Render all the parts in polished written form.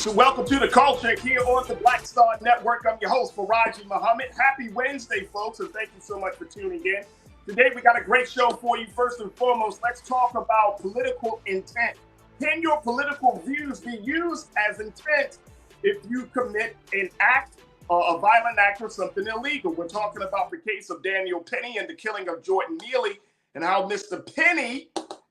Peace and welcome to the culture here on the Black Star Network. I'm your host, Farajii Muhammad. Happy Wednesday, folks, and thank you so much for tuning in. Today, we got a great show for you. First and foremost, let's talk about political intent. Can your political views be used as intent if you commit an act, a violent act, or something illegal? We're talking about the case of Daniel Penny and the killing of Jordan Neely and how Mr. Penny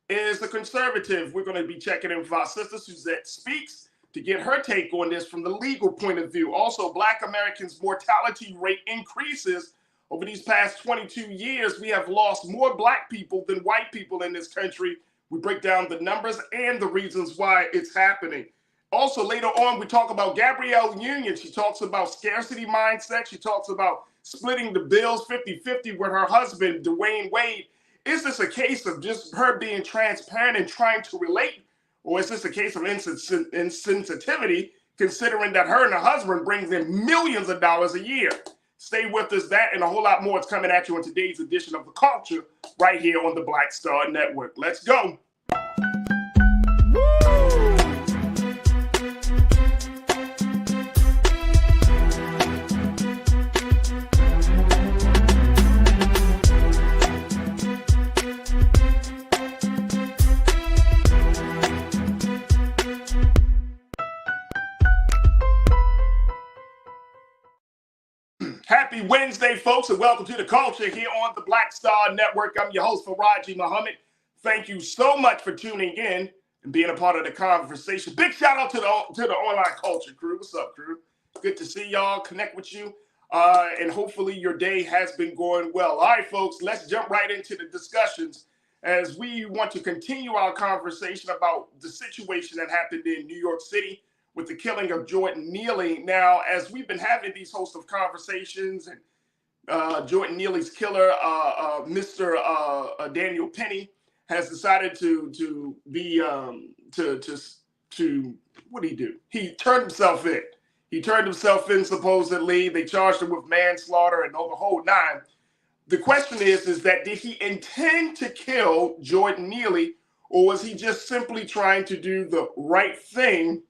is a conservative. We're going to be checking in with our sister, Suzette Speaks, to get her take on this from the legal point of view. Also, Black Americans' mortality rate increases. Over these past 22 years, we have lost more Black people than white people in this country. We break down the numbers and the reasons why it's happening. Also, later on, we talk about Gabrielle Union. She talks about scarcity mindset. She talks about splitting the bills 50-50 with her husband, DWade. Is this a case of just her being transparent and trying to relate? Or is this a case of insensitivity, considering that her and her husband brings in millions of dollars a year? Stay with us. That and a whole lot more is coming at you in today's edition of The Culture right here on the Black Star Network. Let's go. Happy Wednesday, folks, and welcome to the culture here on the Black Star Network. I'm your host, Farajii Muhammad. Thank you so much for tuning in and being a part of the conversation. Big shout out to the online culture crew. What's up, crew? Good to see y'all, connect with you, and hopefully your day has been going well. All right, folks, let's jump right into the discussions as we want to continue our conversation about the situation that happened in New York City with the killing of Jordan Neely. Now, as we've been having these host of conversations, and Jordan Neely's killer, Mr. Daniel Penny, has decided to what did he do? He turned himself in. He turned himself in, supposedly. They charged him with manslaughter and the whole nine. The question is that did he intend to kill Jordan Neely, or was he just simply trying to do the right thing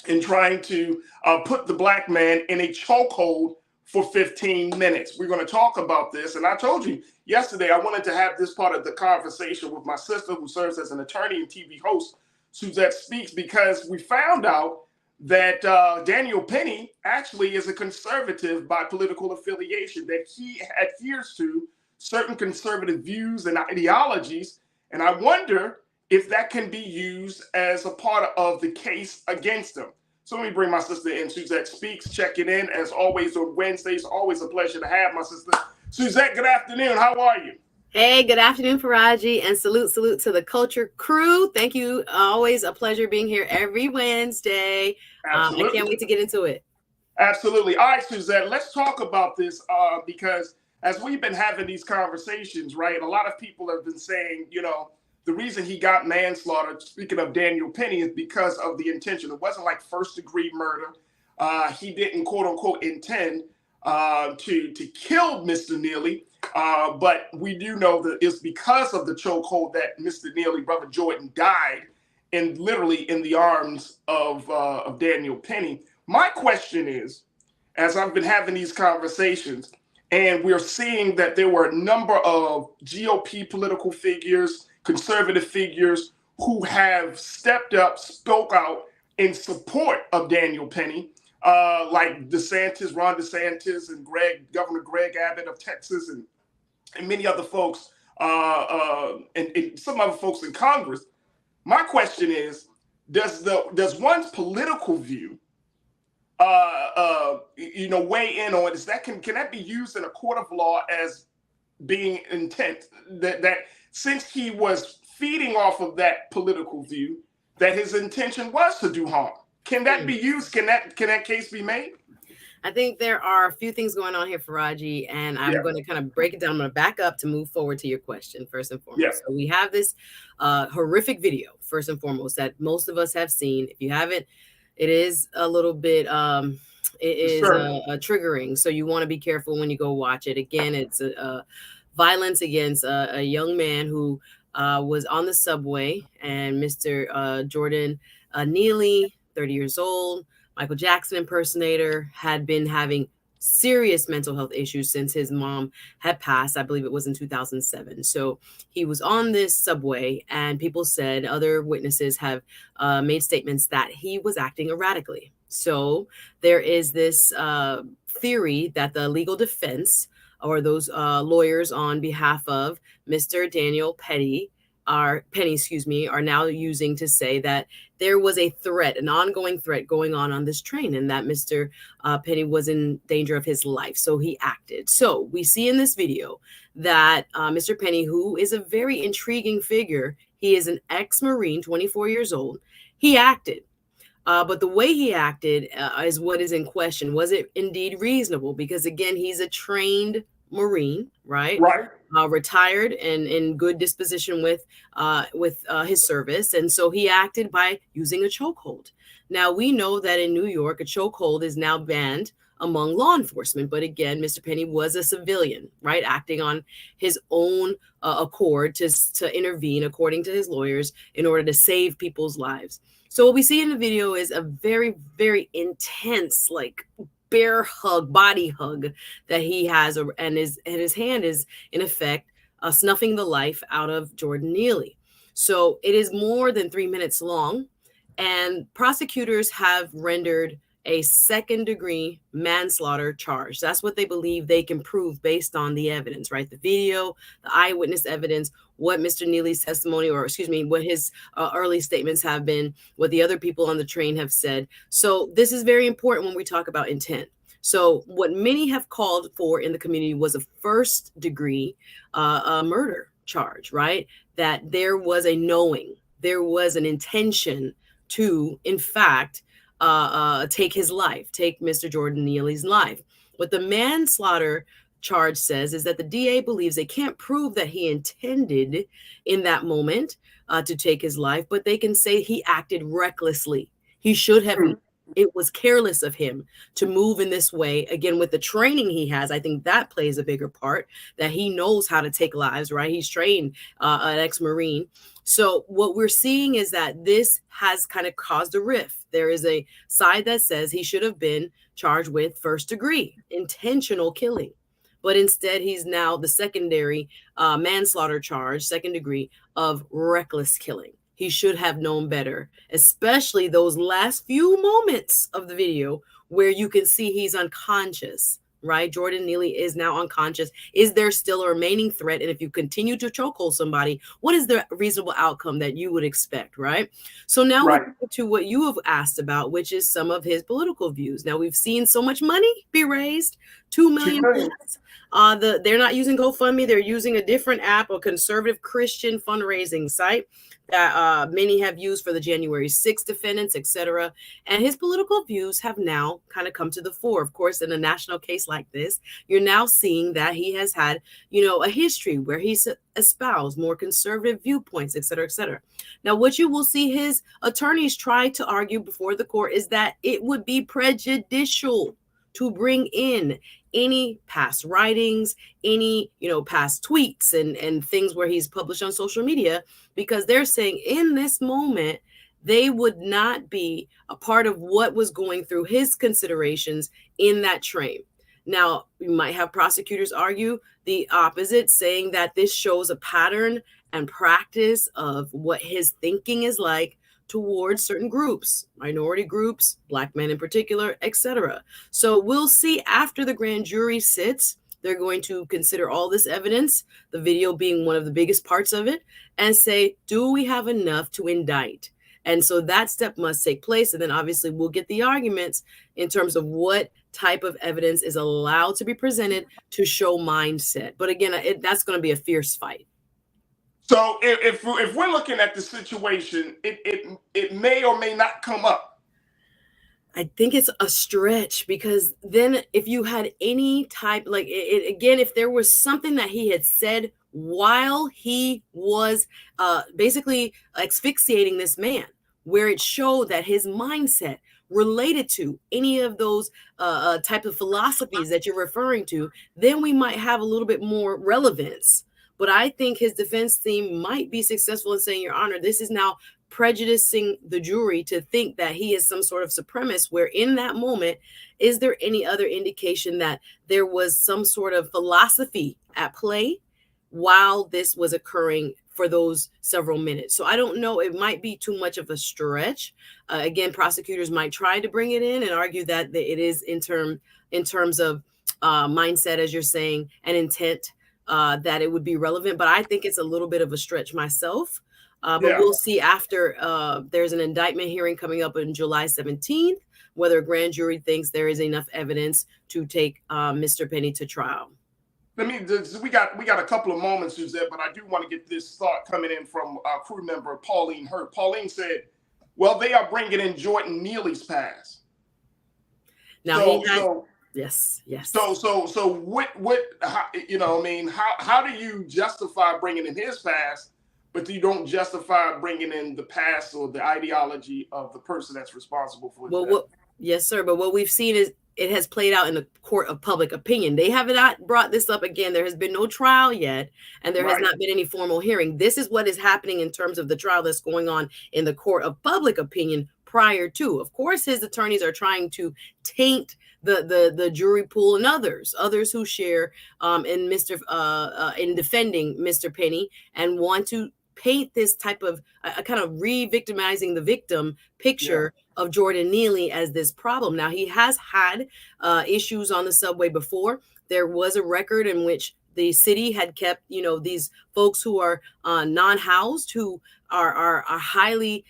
and trying to put the Black man in a chokehold for 15 minutes. We're going to talk about this. And I told you yesterday, I wanted to have this part of the conversation with my sister, who serves as an attorney and TV host, Suzette Speaks, because we found out that Daniel Penny actually is a conservative by political affiliation, that he adheres to certain conservative views and ideologies. And I wonder if that can be used as a part of the case against him. So let me bring my sister in. Suzette Speaks, checking in as always on Wednesdays. Always a pleasure to have my sister. Suzette, good afternoon. How are you? Hey, good afternoon, Farajii, and salute to the culture crew. Thank you. Always a pleasure being here every Wednesday. I can't wait to get into it. Absolutely. All right, Suzette, let's talk about this because as we've been having these conversations, right, a lot of people have been saying, the reason he got manslaughter, speaking of Daniel Penny, is because of the intention. It wasn't like first-degree murder. He didn't, quote-unquote, intend to kill Mr. Neely. But we do know that it's because of the chokehold that Mr. Neely, brother Jordan, died literally in the arms of Daniel Penny. My question is, as I've been having these conversations, and we're seeing that there were a number of GOP political figures, conservative figures who have stepped up, spoke out in support of Daniel Penny, like Ron DeSantis and Governor Greg Abbott of Texas, and many other folks, and some other folks in Congress. My question is, does one's political view, weigh in on this? Can that be used in a court of law as being intent that since he was feeding off of that political view, that his intention was to do harm? Can that be used? Can that case be made? I think there are a few things going on here, Farajii, and I'm going to kind of break it down. I'm going to back up to move forward to your question, first and foremost. Yeah. So we have this horrific video, first and foremost, that most of us have seen. If you haven't, it is a little bit, triggering. So you want to be careful when you go watch it. Again, it's violence against a young man who was on the subway, and Mr. Jordan Neely, 30 years old, Michael Jackson impersonator, had been having serious mental health issues since his mom had passed. I believe it was in 2007. So he was on this subway, and people said, other witnesses have made statements that he was acting erratically. So there is this theory that the legal defense, or those lawyers on behalf of Mr. Daniel Penny, are now using to say that there was a threat, an ongoing threat going on this train, and that Mr. Penny was in danger of his life. So he acted. So we see in this video that Mr. Penny, who is a very intriguing figure, he is an ex-Marine, 24 years old, he acted. But the way he acted is what is in question. Was it indeed reasonable? Because again, he's a trained Marine, right? Right. Retired and in good disposition with his service, and so he acted by using a chokehold. Now we know that in New York, a chokehold is now banned among law enforcement. But again, Mr. Penny was a civilian, right, acting on his own accord to intervene, according to his lawyers, in order to save people's lives. So what we see in the video is a very, very intense, like, bear hug, body hug that he has, and his hand is in effect snuffing the life out of Jordan Neely. So it is more than 3 minutes long, and prosecutors have rendered a second-degree manslaughter charge. That's what they believe they can prove based on the evidence, right? The video, the eyewitness evidence, what Mr. Neely's testimony, or excuse me, what his early statements have been, what the other people on the train have said. So this is very important when we talk about intent. So what many have called for in the community was a first-degree murder charge, right? That there was a knowing, there was an intention to, in fact, take his life, take Mr. Jordan Neely's life. What the manslaughter charge says is that the DA believes they can't prove that he intended in that moment to take his life, but they can say he acted recklessly. He should have. It was careless of him to move in this way. Again, with the training he has, I think that plays a bigger part, that he knows how to take lives, right? He's trained, an ex-Marine. So what we're seeing is that this has kind of caused a rift. There is a side that says he should have been charged with first degree intentional killing, but instead he's now the secondary manslaughter charge, second degree, of reckless killing. He should have known better, especially those last few moments of the video where you can see he's unconscious, right? Jordan Neely is now unconscious. Is there still a remaining threat? And if you continue to chokehold somebody, what is the reasonable outcome that you would expect, right? So now we'll go to what you have asked about, which is some of his political views. Now we've seen so much money be raised, $2 million. They're not using GoFundMe. They're using a different app, a conservative Christian fundraising site that many have used for the January 6th defendants, etc. And his political views have now kind of come to the fore. Of course, in a national case like this, you're now seeing that he has had, a history where he's espoused more conservative viewpoints, etc., etc. Now, what you will see his attorneys try to argue before the court is that it would be prejudicial to bring in any past writings, any, past tweets and things where he's published on social media, because they're saying in this moment, they would not be a part of what was going through his considerations in that train. Now, you might have prosecutors argue the opposite, saying that this shows a pattern and practice of what his thinking is like towards certain groups, minority groups, Black men in particular, etc. So we'll see after the grand jury sits. They're going to consider all this evidence, the video being one of the biggest parts of it, and say, do we have enough to indict? And so that step must take place. And then obviously we'll get the arguments in terms of what type of evidence is allowed to be presented to show mindset. But again, that's going to be a fierce fight. So if we're looking at the situation, it may or may not come up. I think it's a stretch, because then if you had any type, like again, if there was something that he had said while he was basically asphyxiating this man, where it showed that his mindset related to any of those type of philosophies that you're referring to, then we might have a little bit more relevance. But I think his defense team might be successful in saying, Your Honor, this is now prejudicing the jury to think that he is some sort of supremacist, where in that moment, is there any other indication that there was some sort of philosophy at play while this was occurring for those several minutes? So I don't know. It might be too much of a stretch. Again, prosecutors might try to bring it in and argue that it is in terms of mindset, as you're saying, and intent, that it would be relevant. But I think it's a little bit of a stretch myself. But we'll see after there's an indictment hearing coming up on July 17th, whether a grand jury thinks there is enough evidence to take Mr. Penny to trial. We got a couple of moments, Suzette, but I do want to get this thought coming in from our crew member, Pauline Hurt. Pauline said, well, they are bringing in Jordan Neely's pass. Now, yes. So what, how do you justify bringing in his past, but you don't justify bringing in the past or the ideology of the person that's responsible for it? Yes, sir. But what we've seen is it has played out in the court of public opinion. They have not brought this up again. There has been no trial yet, and there has not been any formal hearing. This is what is happening in terms of the trial that's going on in the court of public opinion prior to. Of course, his attorneys are trying to taint the jury pool and others who share in defending Mr. Penny and want to paint this type of kind of re-victimizing the victim picture of Jordan Neely as this problem. Now, he has had issues on the subway before. There was a record in which the city had kept, these folks who are non-housed, who are highly,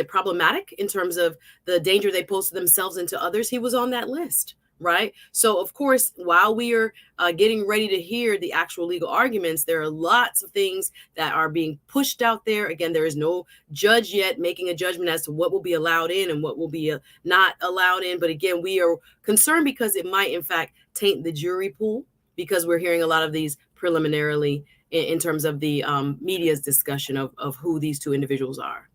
problematic in terms of the danger they pose to themselves and to others. He was on that list. Right. So, of course, while we are getting ready to hear the actual legal arguments, there are lots of things that are being pushed out there. Again, there is no judge yet making a judgment as to what will be allowed in and what will be not allowed in. But again, we are concerned because it might, in fact, taint the jury pool, because we're hearing a lot of these preliminarily in terms of the media's discussion of who these two individuals are.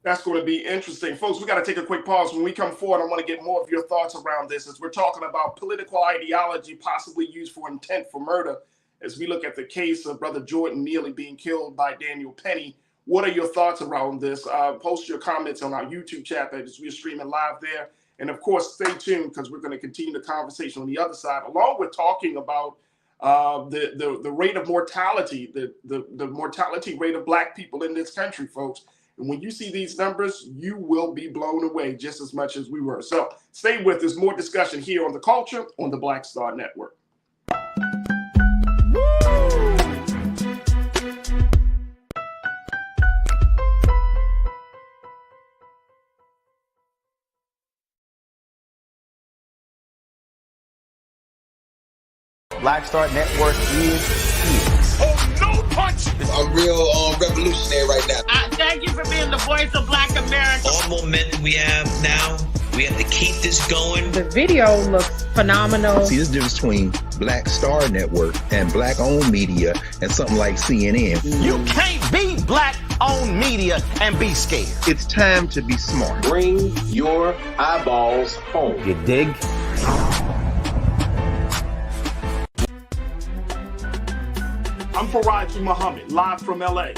That's going to be interesting. Folks, we got to take a quick pause. When we come forward, I want to get more of your thoughts around this as we're talking about political ideology possibly used for intent for murder. As we look at the case of Brother Jordan Neely being killed by Daniel Penny, what are your thoughts around this? Post your comments on our YouTube chat as we're streaming live there. And of course, stay tuned because we're going to continue the conversation on the other side, along with talking about the rate of mortality, the mortality rate of Black people in this country, folks. And when you see these numbers, you will be blown away just as much as we were. So stay with us. More discussion here on The Culture on the Black Star Network. Black Star Network is here. Oh, no punch! I'm real revolutionary right now. Thank you for being the voice of Black America. All momentum we have now, we have to keep this going. The video looks phenomenal. See, there's a difference between Black Star Network and Black-owned media and something like CNN. You can't be Black-owned media and be scared. It's time to be smart. Bring your eyeballs home. You dig? I'm Farajii Muhammad, live from LA.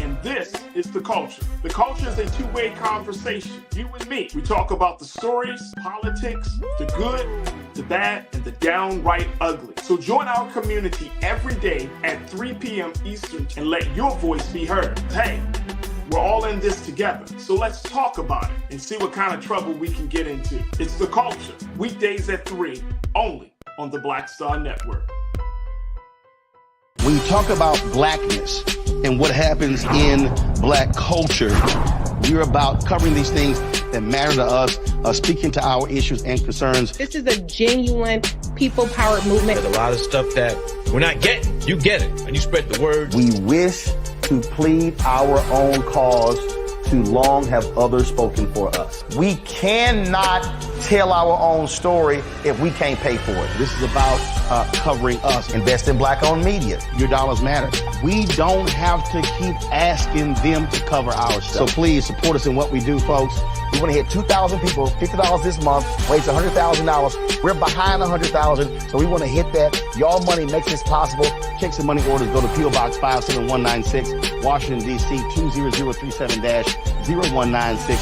And this is The Culture. The Culture is a two-way conversation. You and me. We talk about the stories, politics, the good, the bad, and the downright ugly. So join our community every day at 3 p.m. Eastern and let your voice be heard. Hey, we're all in this together. So let's talk about it and see what kind of trouble we can get into. It's The Culture, weekdays at 3, only on the Black Star Network. When you talk about blackness and what happens in Black culture, we're about covering these things that matter to us, speaking to our issues and concerns. This is a genuine people-powered movement. There's a lot of stuff that we're not getting. You get it, and you spread the word. We wish to plead our own cause. Too long have others spoken for us. We cannot tell our own story if we can't pay for it. This is about covering us. Invest in Black-owned media. Your dollars matter. We don't have to keep asking them to cover our stuff. So please support us in what we do, folks. We want to hit 2,000 people, $50 this month, raise $100,000. We're behind 100,000, so we want to hit that. Y'all money makes this possible. Check some money orders. Go to P.O. Box 57196, Washington, D.C. 20037-0196. The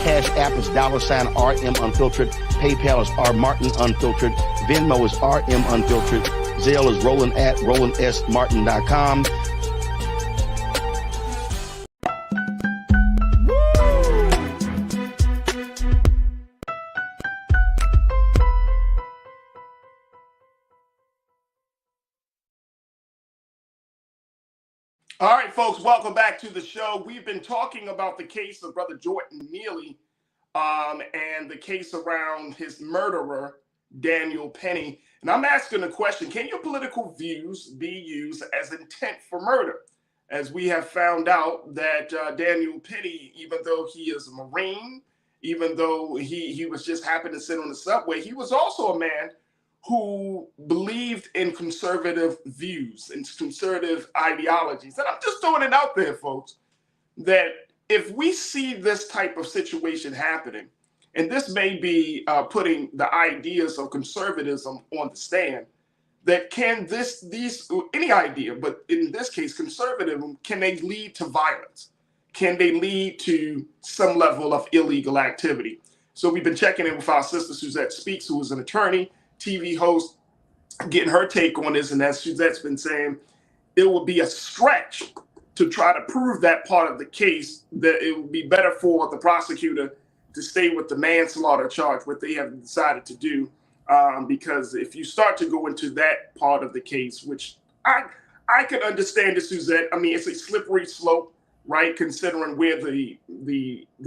Cash App is $RM Unfiltered. PayPal is R Martin Unfiltered. Venmo is RM Unfiltered. Zelle is roland@rolandsmartin.com. All right, folks, welcome back to the show. We've been talking about the case of Brother Jordan Neely and the case around his murderer, Daniel Penny. And I'm asking the question, can your political views be used as intent for murder? As we have found out that Daniel Penny, even though he is a Marine, even though he was just happened to sit on the subway, he was also a man who believed in conservative views and conservative ideologies. And I'm just throwing it out there, folks, that if we see this type of situation happening, and this may be putting the ideas of conservatism on the stand, that can any idea, but in this case, conservatism, can they lead to violence? Can they lead to some level of illegal activity? So we've been checking in with our sister Suzette Speaks, who is an attorney, TV host, getting her take on this. And as Suzette's been saying, it would be a stretch to try to prove that part of the case, that it would be better for the prosecutor to stay with the manslaughter charge, what they have decided to do. Because if you start to go into that part of the case, which I can understand it, Suzette, I mean, it's a slippery slope, right? Considering where the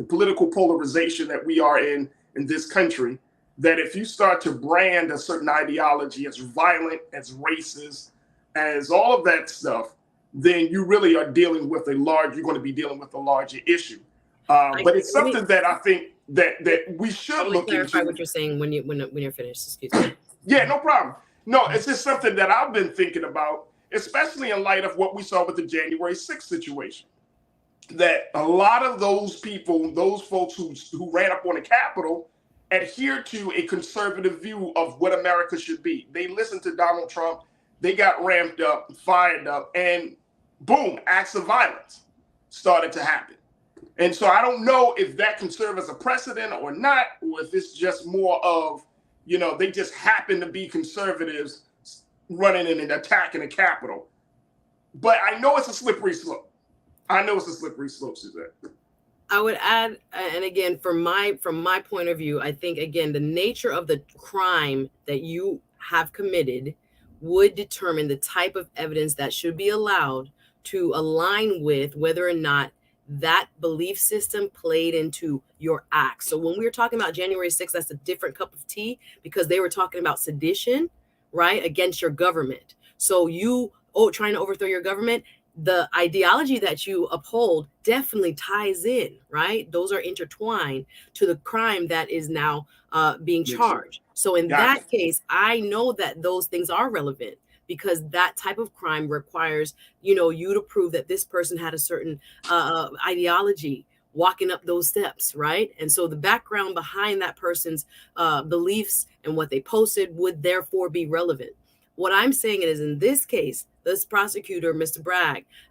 political polarization that we are in this country, that if you start to brand a certain ideology as violent, as racist, as all of that stuff, then you really are dealing with you're going to be dealing with a larger issue. But it's something that I think that we should look into. Clarify what you're saying when you're finished. Excuse me. Yeah, no problem. No, it's just something that I've been thinking about, especially in light of what we saw with the January 6th situation. That a lot of those people, those folks who ran up on the Capitol, adhere to a conservative view of what America should be. They listened to Donald Trump, they got ramped up, fired up, and boom, acts of violence started to happen. And so I don't know if that can serve as a precedent or not, or if it's just more of, they just happen to be conservatives running in and attacking the Capitol. But I know it's a slippery slope. Suzette. I would add, and again, from my point of view, I think, again, the nature of the crime that you have committed would determine the type of evidence that should be allowed to align with whether or not that belief system played into your acts. So when we were talking about January 6th, that's a different cup of tea, because they were talking about sedition, right, against your government. So trying to overthrow your government, the ideology that you uphold definitely ties in, right? Those are intertwined to the crime that is now being charged. So in that case, I know that those things are relevant, because that type of crime requires, you to prove that this person had a certain ideology walking up those steps, right? And so the background behind that person's beliefs and what they posted would therefore be relevant. What I'm saying is, in this case, this prosecutor, Mr.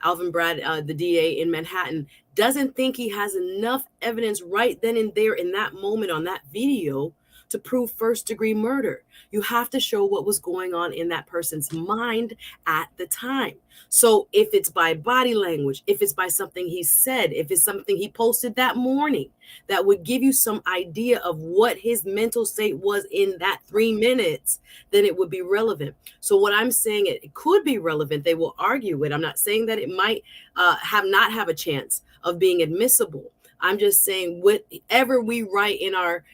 Alvin Bragg, the DA in Manhattan, doesn't think he has enough evidence right then and there in that moment on that video to prove first-degree murder. You have to show what was going on in that person's mind at the time. So if it's by body language, if it's by something he said, if it's something he posted that morning, that would give you some idea of what his mental state was in that 3 minutes, then it would be relevant. So what I'm saying, it could be relevant. They will argue it. I'm not saying that it might not have a chance of being admissible. I'm just saying whatever we write in our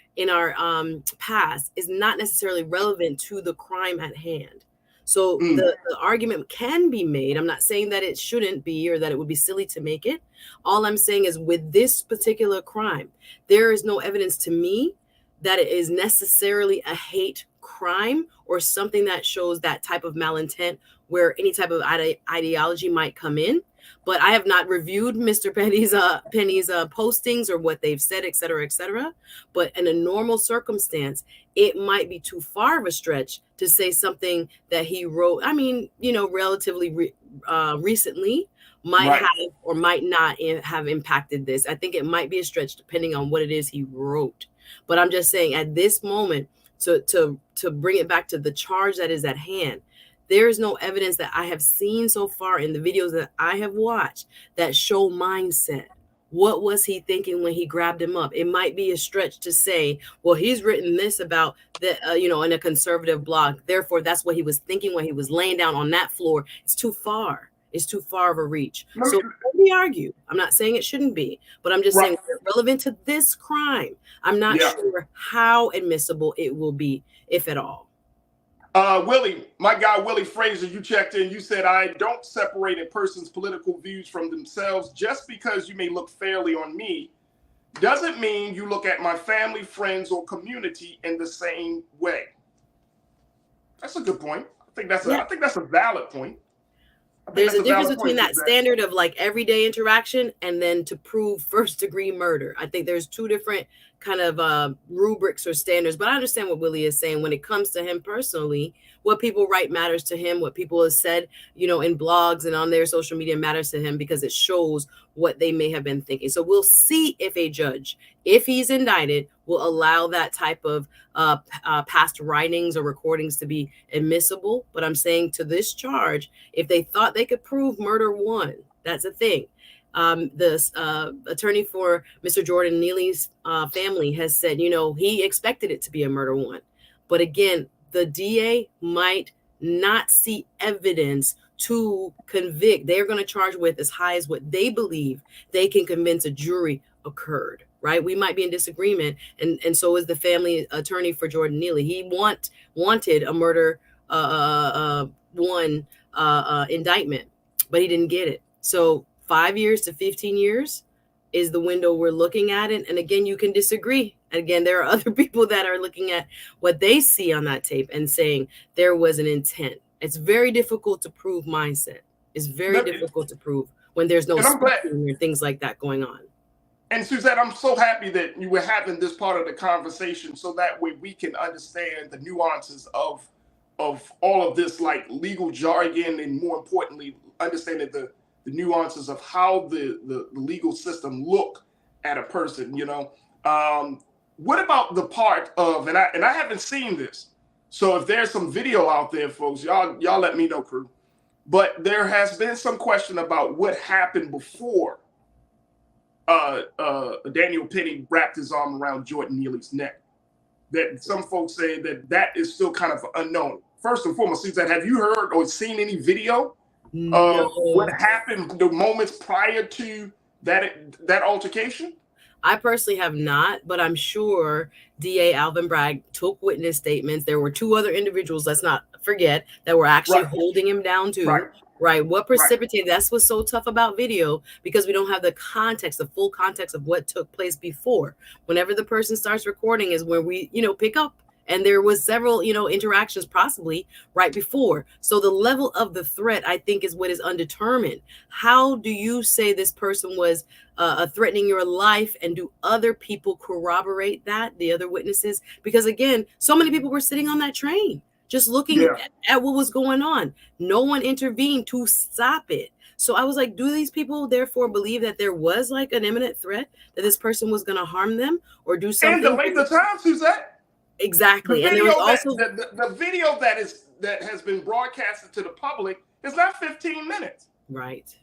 past is not necessarily relevant to the crime at hand. So the argument can be made. I'm not saying that it shouldn't be, or that it would be silly to make it. All I'm saying is, with this particular crime, there is no evidence to me that it is necessarily a hate crime or something that shows that type of malintent where any type of ideology might come in. But I have not reviewed Mr. Penny's postings or what they've said, et cetera, et cetera. But in a normal circumstance, it might be too far of a stretch to say something that he wrote, relatively recently. might Right. have or might not have impacted this. I think it might be a stretch depending on what it is he wrote. But I'm just saying at this moment, to bring it back to the charge that is at hand, there is no evidence that I have seen so far in the videos that I have watched that show mindset. What was he thinking when he grabbed him up? It might be a stretch to say, well, he's written this about the, in a conservative blog. Therefore, that's what he was thinking when he was laying down on that floor. It's too far. It's too far of a reach. So let me argue. I'm not saying it shouldn't be, but I'm just saying relevant to this crime. I'm not sure how admissible it will be, if at all. Willie, my guy Willie Fraser, you checked in. You said, I don't separate a person's political views from themselves. Just because you may look fairly on me doesn't mean you look at my family, friends, or community in the same way. That's a good point. I think that's a valid point. There's a difference between that standard of like everyday interaction and then to prove first-degree murder. I think there's two different kind of rubrics or standards, but I understand what Willie is saying when it comes to him personally. What people write matters to him. What people have said, in blogs and on their social media matters to him because it shows what they may have been thinking. So we'll see if a judge, if he's indicted, will allow that type of past writings or recordings to be admissible. But I'm saying to this charge, if they thought they could prove murder one, that's a thing. The attorney for Mr. Jordan Neely's family has said, he expected it to be a murder one. But again, the DA might not see evidence to convict. They're going to charge with as high as what they believe they can convince a jury occurred, right? We might be in disagreement. And so is the family attorney for Jordan Neely. He wanted a murder one indictment, but he didn't get it. So 5 years to 15 years is the window we're looking at it. And again, you can disagree. Again, there are other people that are looking at what they see on that tape and saying there was an intent. It's very difficult to prove mindset. It's very difficult to prove when there's no speaking or things like that going on. And Suzette, I'm so happy that you were having this part of the conversation so that way we can understand the nuances of all of this, like legal jargon, and more importantly, understanding the nuances of how the legal system look at a person, What about the part of, and I haven't seen this, so if there's some video out there, folks, y'all let me know, crew. But there has been some question about what happened before Daniel Penny wrapped his arm around Jordan Neely's neck. That some folks say that is still kind of unknown. First and foremost, Suzette, have you heard or seen any video of what happened the moments prior to that altercation? I personally have not, but I'm sure DA Alvin Bragg took witness statements. There were two other individuals, let's not forget, that were actually holding him down too. Right. What precipitated, that's what's so tough about video, because we don't have the context, the full context of what took place before. Whenever the person starts recording is where we, pick up. And there was several, interactions possibly right before. So the level of the threat, I think, is what is undetermined. How do you say this person was threatening your life? And do other people corroborate that, the other witnesses? Because, again, so many people were sitting on that train just looking at what was going on. No one intervened to stop it. So I was like, do these people therefore believe that there was like an imminent threat, that this person was going to harm them or do something? And delay the time, Suzette. Exactly. And there was also the video that has been broadcasted to the public is not 15 minutes. Right.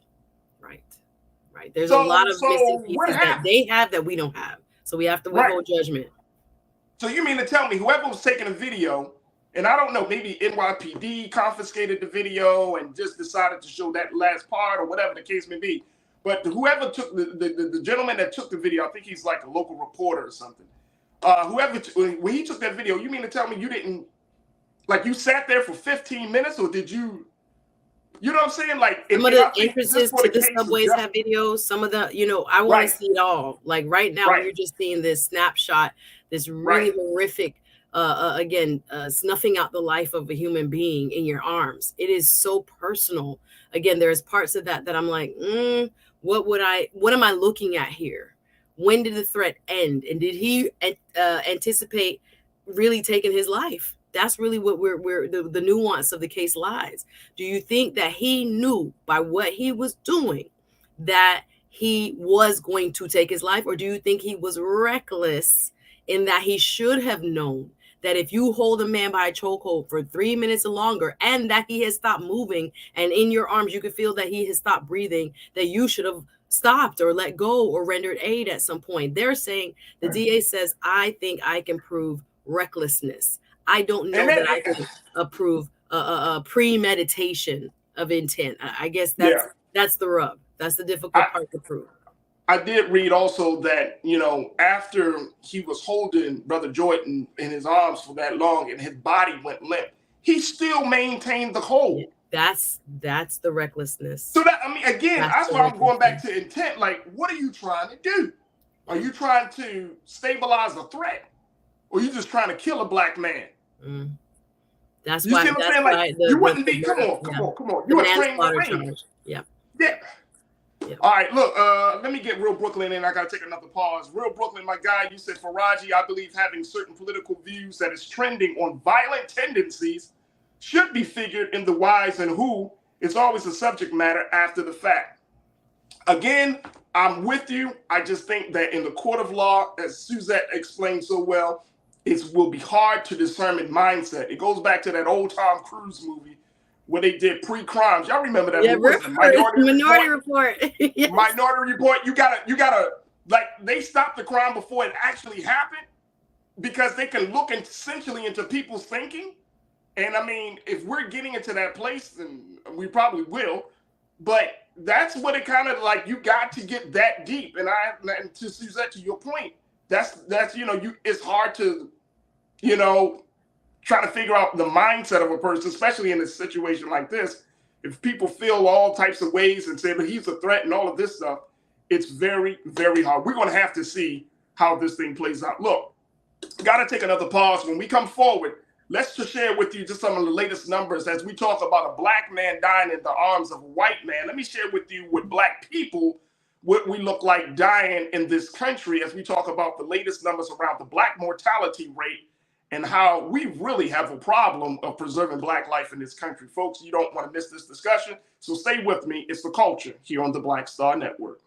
There's a lot of missing pieces that they have that we don't have. So we have to withhold judgment. So you mean to tell me whoever was taking a video, and I don't know, maybe NYPD confiscated the video and just decided to show that last part or whatever the case may be. But whoever took the gentleman that took the video, I think he's like a local reporter or something. When he took that video, you mean to tell me you didn't, like, you sat there for 15 minutes, or did you know what I'm saying? Like, some of the entrances to the subways have videos. Some of the, I want to see it all. Like right now, you're just seeing this snapshot, this really horrific, snuffing out the life of a human being in your arms. It is so personal. Again, there's parts of that I'm like, what am I looking at here? When did the threat end? And did he anticipate really taking his life? That's really what the nuance of the case lies. Do you think that he knew by what he was doing that he was going to take his life? Or do you think he was reckless in that he should have known that if you hold a man by a chokehold for 3 minutes or longer and that he has stopped moving and in your arms you could feel that he has stopped breathing, that you should have stopped or let go or rendered aid at some point? They're saying, the DA says, I think I can prove recklessness. I don't know that I can approve a premeditation of intent. I guess that's the rub. That's the difficult part to prove. I did read also that, after he was holding Brother Jordan in his arms for that long and his body went limp, he still maintained the hold. That's the recklessness. So that's why I'm going back to intent. Like, what are you trying to do? Are you trying to stabilize a threat? Or are you just trying to kill a black man? That's you why. See what I'm saying? Like, you wouldn't be. Come on. You are trained Marine. Yeah. All right, look, let me get Real Brooklyn in. I got to take another pause. Real Brooklyn, my guy, you said Farajii, I believe having certain political views that is trending on violent tendencies should be figured in the whys and who. It's always a subject matter after the fact. Again, I'm with you. I just think that in the court of law, as Suzette explained so well, it will be hard to determine mindset. It goes back to that old Tom Cruise movie where they did pre-crimes. Y'all remember that? Yeah, Minority Report. Yes. Minority Report. You gotta like, they stopped the crime before it actually happened because they can look essentially into people's thinking. And I mean, if we're getting into that place, then we probably will. But that's what it kind of like. You got to get that deep. And to Suzette, to your point, that's it's hard to, try to figure out the mindset of a person, especially in a situation like this. If people feel all types of ways and say, but he's a threat and all of this stuff, it's very, very hard. We're going to have to see how this thing plays out. Look, got to take another pause. When we come forward, let's just share with you just some of the latest numbers as we talk about a black man dying in the arms of a white man. Let me share with you what black people, what we look like dying in this country as we talk about the latest numbers around the black mortality rate and how we really have a problem of preserving black life in this country. Folks, you don't want to miss this discussion, so stay with me. It's The Culture here on the Black Star Network.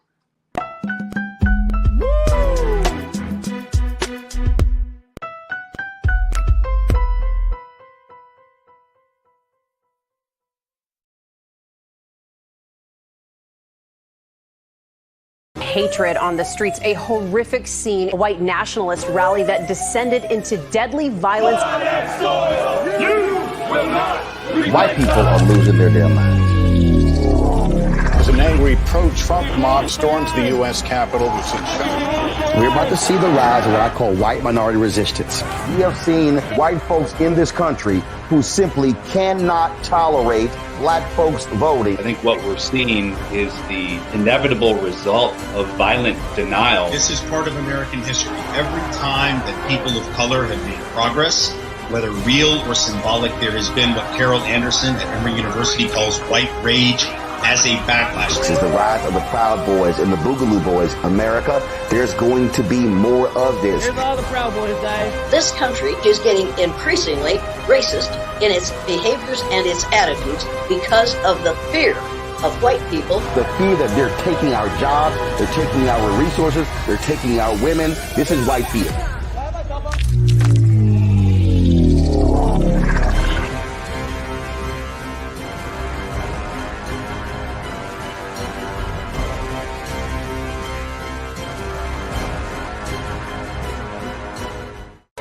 Hatred on the streets, a horrific scene, a white nationalist rally that descended into deadly violence. White people are losing their damn minds. As an angry pro-Trump mob storms the U.S. Capitol, we're about to see the rise of what I call white minority resistance. We have seen white folks in this country who simply cannot tolerate black folks voting. I think what we're seeing is the inevitable result of violent denial. This is part of American history. Every time that people of color have made progress, whether real or symbolic, there has been what Carol Anderson at Emory University calls white rage as a backlash. This is the rise of the Proud Boys and the Boogaloo Boys. America, there's going to be more of this. Here's all the Proud Boys, guys. This country is getting increasingly racist in its behaviors and its attitudes because of the fear of white people. The fear that they're taking our jobs, they're taking our resources, they're taking our women. This is white fear.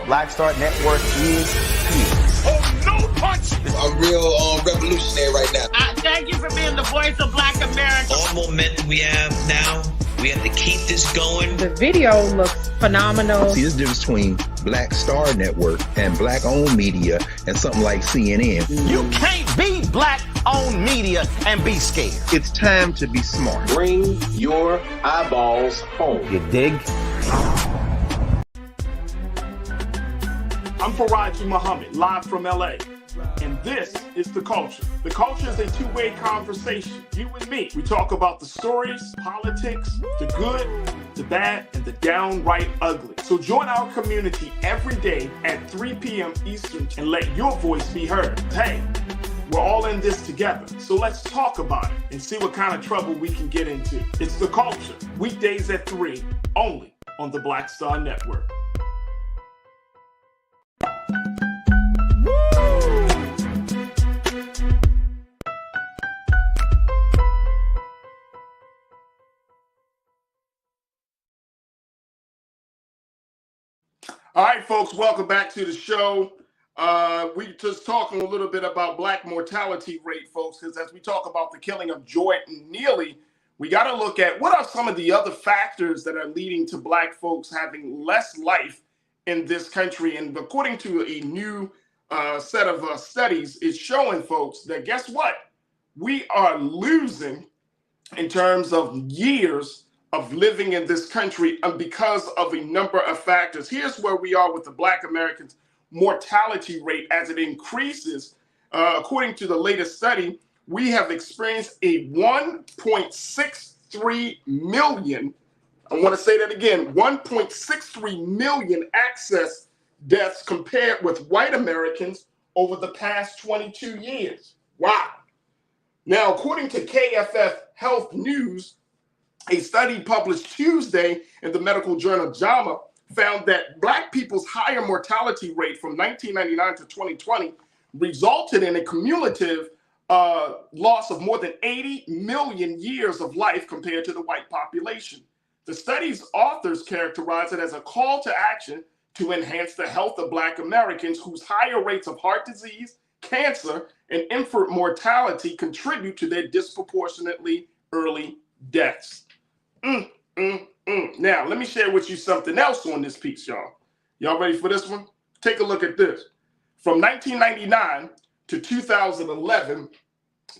Black Star Network is here. Oh, no punch! I'm real revolutionary right now. Thank you for being the voice of Black America. All momentum we have now, we have to keep this going. The video looks phenomenal. See, there's a difference between Black Star Network and black-owned media and something like CNN. You can't be black-owned media and be scared. It's time to be smart. Bring your eyeballs home. You dig? I'm Farajii Muhammad, live from LA. And this is The Culture. The Culture is a two-way conversation, you and me. We talk about the stories, politics, the good, the bad, and the downright ugly. So join our community every day at 3 p.m. Eastern and let your voice be heard. Hey, we're all in this together, so let's talk about it and see what kind of trouble we can get into. It's The Culture, weekdays at 3, only on the Black Star Network. All right, folks, welcome back to the show. We just talking a little bit about Black mortality rate, folks, because as we talk about the killing of Jordan Neely, we got to look at what are some of the other factors that are leading to Black folks having less life in this country. And according to a new set of studies, it's showing, folks, that guess what? We are losing in terms of years of living in this country because of a number of factors. Here's where we are with the Black Americans' mortality rate as it increases. According to the latest study, we have experienced a 1.63 million, I want to say that again, 1.63 million excess deaths compared with white Americans over the past 22 years. Wow. Now, according to KFF Health News, a study published Tuesday in the medical journal JAMA found that Black people's higher mortality rate from 1999 to 2020 resulted in a cumulative loss of more than 80 million years of life compared to the white population. The study's authors characterize it as a call to action to enhance the health of Black Americans whose higher rates of heart disease, cancer, and infant mortality contribute to their disproportionately early deaths. Now, let me share with you something else on this piece, y'all. Y'all ready for this one? Take a look at this. From 1999 to 2011,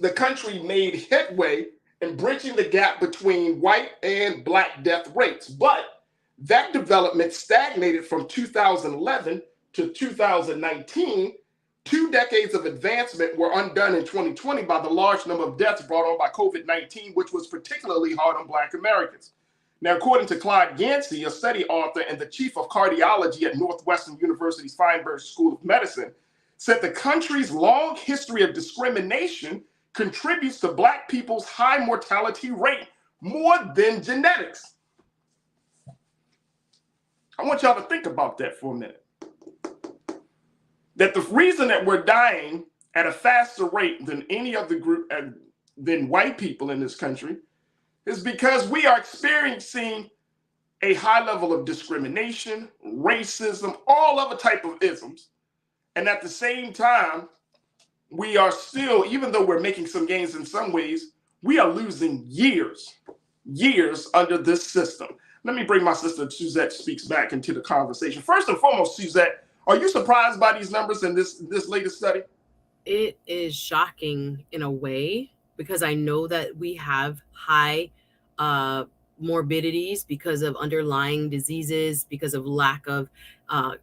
the country made headway in bridging the gap between white and Black death rates. But that development stagnated from 2011 to 2019. 2 decades of advancement were undone in 2020 by the large number of deaths brought on by COVID-19, which was particularly hard on Black Americans. Now, according to Clyde Yancey, a study author and the chief of cardiology at Northwestern University's Feinberg School of Medicine, said the country's long history of discrimination contributes to Black people's high mortality rate more than genetics. I want y'all to think about that for a minute. That the reason that we're dying at a faster rate than any other group, than white people in this country, is because we are experiencing a high level of discrimination, racism, all other type of isms. And at the same time, we are still, even though we're making some gains in some ways, we are losing years under this system. Let me bring my sister Suzette Speaks back into the conversation. First and foremost, Suzette, are you surprised by these numbers in this latest study? It is shocking in a way because I know that we have high morbidities because of underlying diseases, because of lack of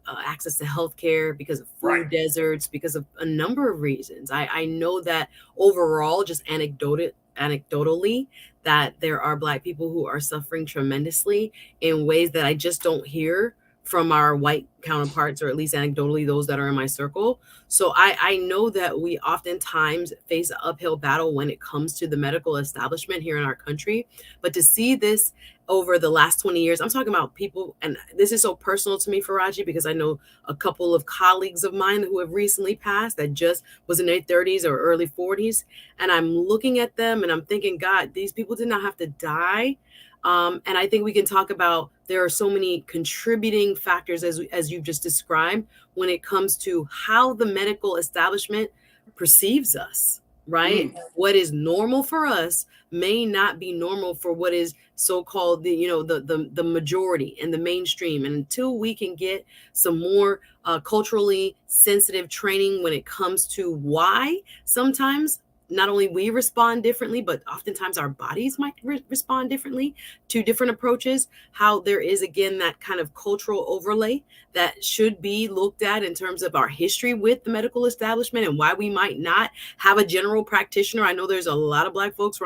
access to healthcare, because of food deserts, because of a number of reasons. I know that overall, just anecdotally, that there are Black people who are suffering tremendously in ways that I just don't hear from our white counterparts, or at least anecdotally those that are in my circle. So I know that we oftentimes face an uphill battle when it comes to the medical establishment here in our country. But to see this over the last 20 years, I'm talking about people, and this is so personal to me, Farajii, because I know a couple of colleagues of mine who have recently passed that just was in their 30s or early 40s. And I'm looking at them and I'm thinking, God, these people did not have to die. And I think we can talk about there are so many contributing factors, as you've just described, when it comes to how the medical establishment perceives us, right? What is normal for us may not be normal for what is so-called the majority and the mainstream. And until we can get some more culturally sensitive training when it comes to why sometimes not only we respond differently, but oftentimes our bodies might respond differently to different approaches, how there is, again, that kind of cultural overlay that should be looked at in terms of our history with the medical establishment and why we might not have a general practitioner. I know there's a lot of Black folks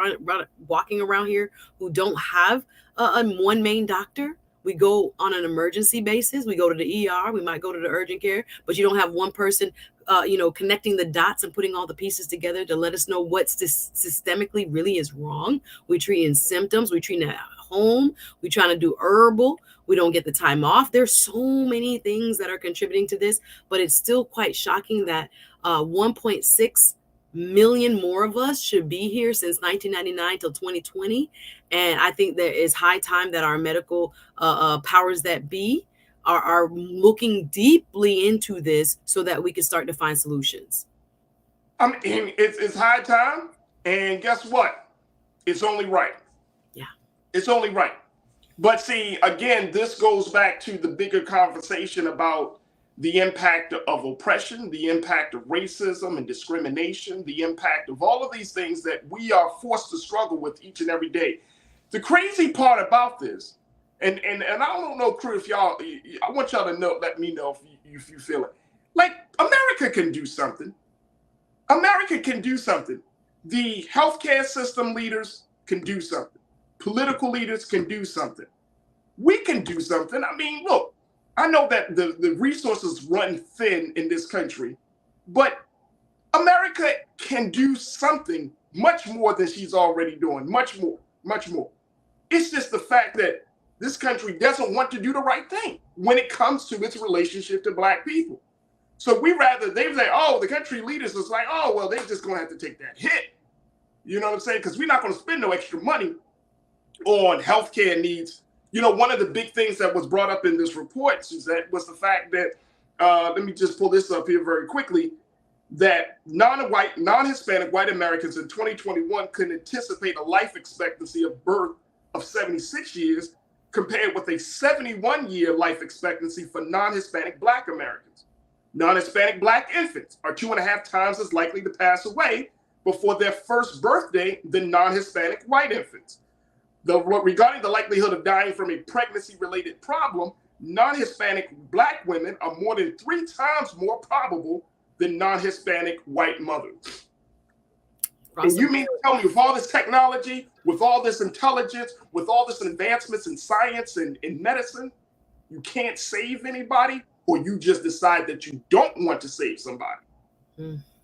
walking around here who don't have one main doctor. We go on an emergency basis. We go to the ER. We might go to the urgent care, but you don't have one person, connecting the dots and putting all the pieces together to let us know what systemically really is wrong. We treat in symptoms. We treat at home. We trying to do herbal. We don't get the time off. There's so many things that are contributing to this, but it's still quite shocking that 1.6 million more of us should be here since 1999 till 2020. And I think there is high time that our medical powers that be are looking deeply into this so that we can start to find solutions. I mean, it's high time. And guess what? It's only right. Yeah. It's only right. But see, again, this goes back to the bigger conversation about the impact of oppression, the impact of racism and discrimination, the impact of all of these things that we are forced to struggle with each and every day. The crazy part about this, and I don't know, crew, if y'all, I want y'all to know, let me know if you feel it. Like, America can do something. America can do something. The healthcare system leaders can do something. Political leaders can do something. We can do something. I mean, look, I know that the resources run thin in this country, but America can do something much more than she's already doing. Much more, much more. It's just the fact that this country doesn't want to do the right thing when it comes to its relationship to Black people. So they say, oh, the country leaders is like, oh, well, they're just going to have to take that hit. You know what I'm saying? Because we're not going to spend no extra money on healthcare needs. You know, one of the big things that was brought up in this report was the fact that, let me just pull this up here very quickly, that non-Hispanic white Americans in 2021 could anticipate a life expectancy of birth of 76 years compared with a 71-year life expectancy for non-Hispanic Black Americans. Non-Hispanic Black infants are 2.5 times as likely to pass away before their first birthday than non-Hispanic white infants. Regarding the likelihood of dying from a pregnancy-related problem, non-Hispanic Black women are more than 3 times more probable than non-Hispanic white mothers. And you mean to tell me with all this technology, with all this intelligence, with all this advancements in science and in medicine, you can't save anybody, or you just decide that you don't want to save somebody?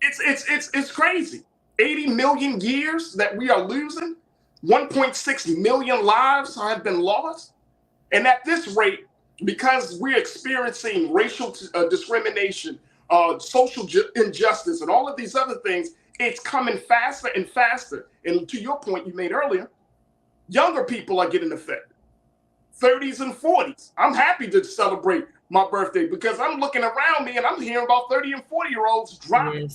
It's crazy. 80 million years that we are losing. 1.6 million lives have been lost. And at this rate, because we're experiencing racial discrimination, social injustice, and all of these other things, it's coming faster and faster. And to your point you made earlier, younger people are getting affected. 30s and 40s. I'm happy to celebrate my birthday because I'm looking around me and I'm hearing about 30 and 40-year-olds dropping.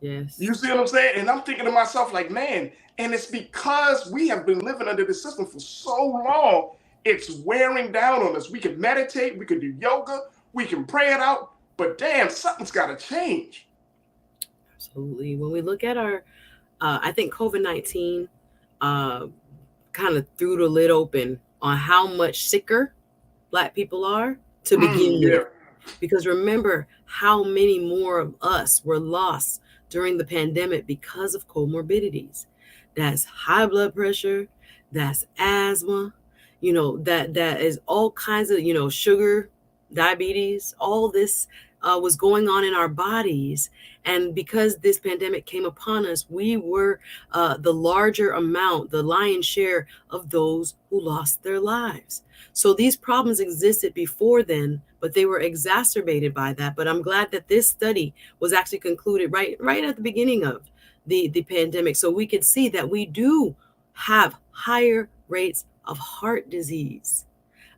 Yes. You see what I'm saying? And I'm thinking to myself, like, man, and it's because we have been living under this system for so long, it's wearing down on us. We can meditate, we can do yoga, we can pray it out, but damn, something's got to change. Absolutely. When we look at our, I think COVID-19 kind of threw the lid open on how much sicker Black people are to begin with. Because remember how many more of us were lost during the pandemic because of comorbidities. That's high blood pressure, that's asthma, that is all kinds of, sugar, diabetes, all this was going on in our bodies. And because this pandemic came upon us, we were the larger amount, the lion's share of those who lost their lives. So these problems existed before then, but they were exacerbated by that. But I'm glad that this study was actually concluded right at the beginning of the pandemic. So we could see that we do have higher rates of heart disease,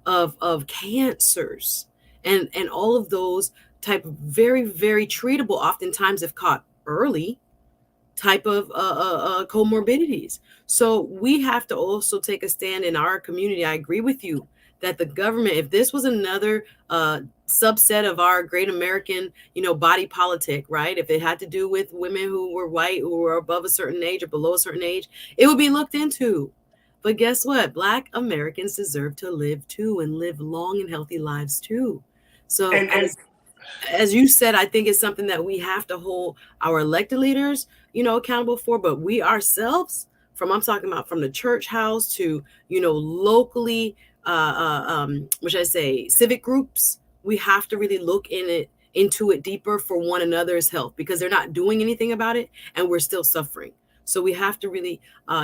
of cancers, and all of those type of very, very treatable, oftentimes if caught early, type of comorbidities. So we have to also take a stand in our community. I agree with you that the government, if this was another subset of our great American, body politic, right? If it had to do with women who were white, who were above a certain age or below a certain age, it would be looked into. But guess what? Black Americans deserve to live too, and live long and healthy lives too. So as you said, I think it's something that we have to hold our elected leaders, accountable for, but we ourselves I'm talking about from the church house to, locally, which I say civic groups. We have to really look into it deeper for one another's health, because they're not doing anything about it and we're still suffering. So we have to really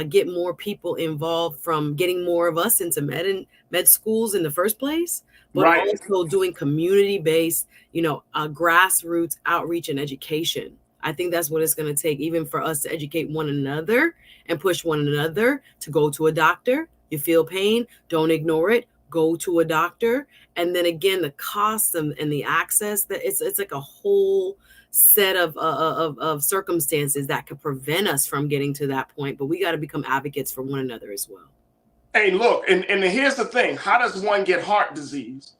get more people involved, from getting more of us into med schools in the first place, but also doing community-based, grassroots outreach and education. I think that's what it's going to take, even for us to educate one another and push one another to go to a doctor. You feel pain, don't ignore it. Go to a doctor. And then again, the cost and the access, that it's like a whole set of circumstances that could prevent us from getting to that point. But we got to become advocates for one another as well. Hey, look, and here's the thing. How does one get heart disease?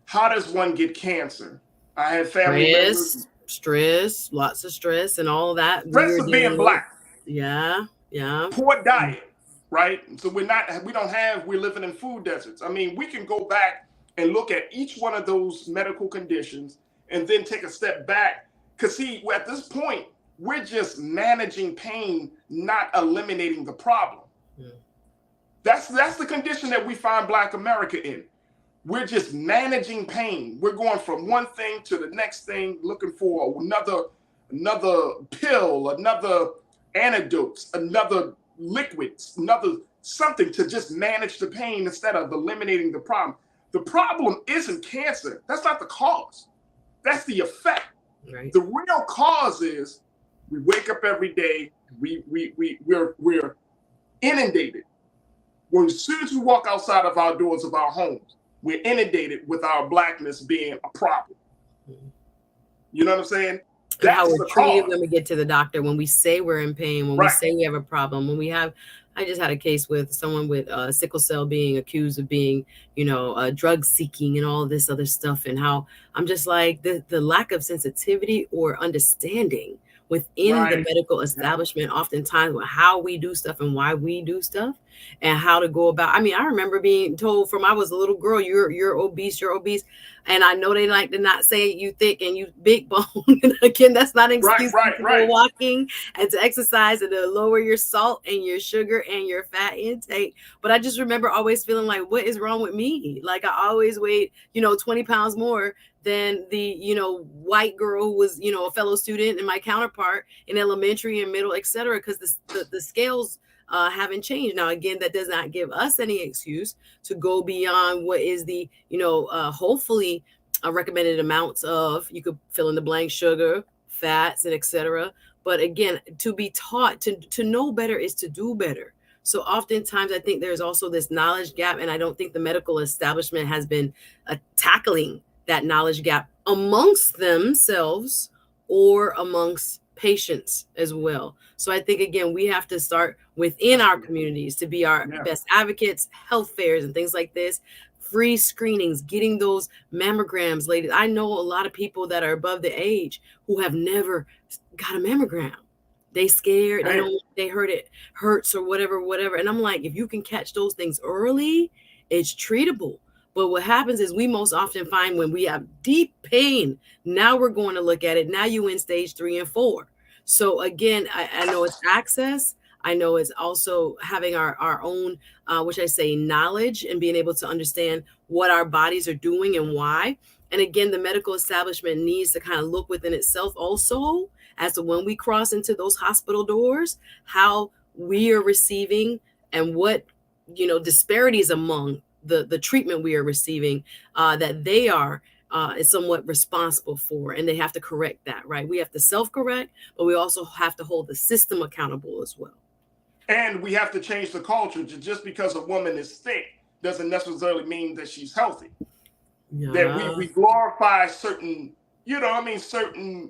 How does one get cancer? I have family members. Stress, lots of stress and all that. Stress of being Black. Yeah. Poor diet, right? So we're living in food deserts. I mean, we can go back and look at each one of those medical conditions and then take a step back. Because see, at this point, we're just managing pain, not eliminating the problem. Yeah. That's the condition that we find Black America in. We're just managing pain. We're going from one thing to the next thing, looking for another pill, another antidotes, another liquids, another something to just manage the pain instead of eliminating the problem. The problem isn't cancer. That's not the cause. That's the effect. Right. The real cause is we wake up every day. We're inundated. As soon as we walk outside of our doors of our homes, we're inundated with our Blackness being a problem. You know what I'm saying? That's how we're treated when we get to the doctor, when we say we're in pain, when we say we have a problem, I just had a case with someone with sickle cell being accused of being, drug seeking and all this other stuff, and how I'm just like the lack of sensitivity or understanding within the medical establishment, oftentimes with how we do stuff and why we do stuff and how to go about. I mean, I remember being told from I was a little girl, you're obese. And I know they like to not say you thick and you big bone. And again, that's not an excuse for walking and to exercise and to lower your salt and your sugar and your fat intake. But I just remember always feeling like, what is wrong with me? Like I always weighed, 20 pounds more than the, white girl who was, a fellow student and my counterpart in elementary and middle, et cetera, because the scales haven't changed. Now, again, that does not give us any excuse to go beyond what is the, hopefully recommended amounts of, you could fill in the blank, sugar, fats, and et cetera. But again, to be taught to know better is to do better. So oftentimes I think there's also this knowledge gap, and I don't think the medical establishment has been tackling that knowledge gap amongst themselves or amongst patients as well. So I think, again, we have to start within our communities to be our best advocates, health fairs and things like this, free screenings, getting those mammograms, ladies. I know a lot of people that are above the age who have never got a mammogram. They scared, they heard it hurts or whatever. And I'm like, if you can catch those things early, it's treatable. But what happens is we most often find when we have deep pain, now we're going to look at it. Now you in stage 3 and 4. So again, I know it's access. I know it's also having our own, which I say knowledge and being able to understand what our bodies are doing and why. And again, the medical establishment needs to kind of look within itself also as to when we cross into those hospital doors, how we are receiving and what, disparities among the treatment we are receiving that they are is somewhat responsible for, and they have to correct that, right? We have to self-correct, but we also have to hold the system accountable as well. And we have to change the culture. Just because a woman is thick doesn't necessarily mean that she's healthy. Yeah. That we glorify certain, certain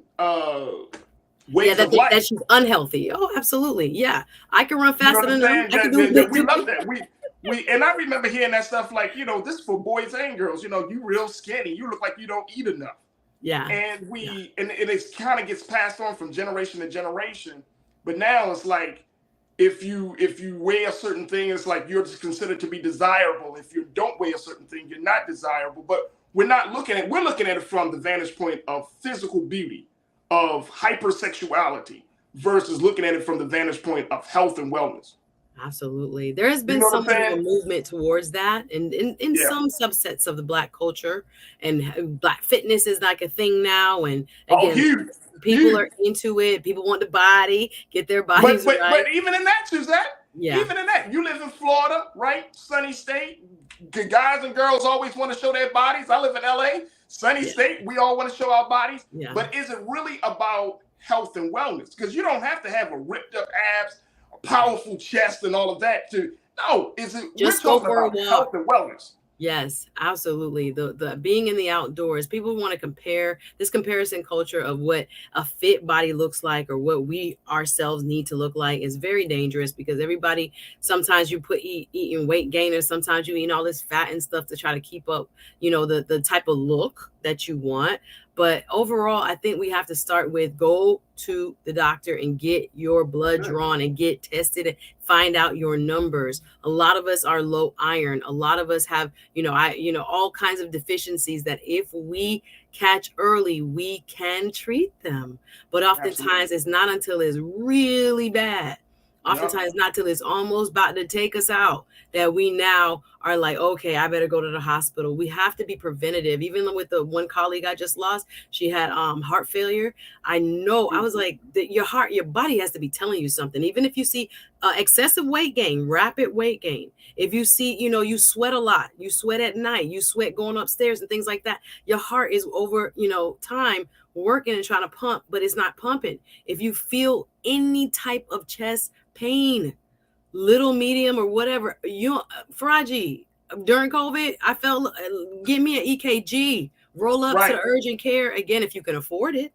ways of life. That she's unhealthy. Oh, absolutely. Yeah. I can run faster than them. We love that. And I remember hearing that stuff like, this is for boys and girls, you real skinny. You look like you don't eat enough. Yeah. And and it kind of gets passed on from generation to generation. But now it's like, if you weigh a certain thing, it's like you're just considered to be desirable. If you don't weigh a certain thing, you're not desirable. But we're looking at it from the vantage point of physical beauty, of hypersexuality, versus looking at it from the vantage point of health and wellness. Absolutely. There has been some kind of a movement towards that and in some subsets of the Black culture, and Black fitness is like a thing now. And again, people are into it. People want the body, get their bodies right. But even in that, Suzette, even in that, you live in Florida, right? Sunny state. Guys and girls always want to show their bodies. I live in LA, sunny state. We all want to show our bodies. Yeah. But is it really about health and wellness? Because you don't have to have a ripped up abs, powerful chest and all of that to just go for a walk. Health and wellness. Yes, absolutely. The being in the outdoors, people want to compare this comparison culture of what a fit body looks like or what we ourselves need to look like is very dangerous, because everybody, sometimes you put eating weight gainers, sometimes you eat all this fat and stuff to try to keep up, the type of look that you want. But overall, I think we have to start with go to the doctor and get your blood drawn and get tested and find out your numbers. A lot of us are low iron. A lot of us have, all kinds of deficiencies that if we catch early, we can treat them. But oftentimes it's not until it's really bad. Oftentimes not till it's almost about to take us out that we now are like, okay, I better go to the hospital. We have to be preventative. Even with the one colleague I just lost, she had heart failure. I know, I was like, your body has to be telling you something. Even if you see excessive weight gain, rapid weight gain, if you see, you sweat a lot, you sweat at night, you sweat going upstairs and things like that, your heart is over, time working and trying to pump, but it's not pumping. If you feel any type of chest pain, little, medium, or whatever, Farajii, during COVID, I felt, give me an EKG, roll up to the urgent care. Again, if you can afford it,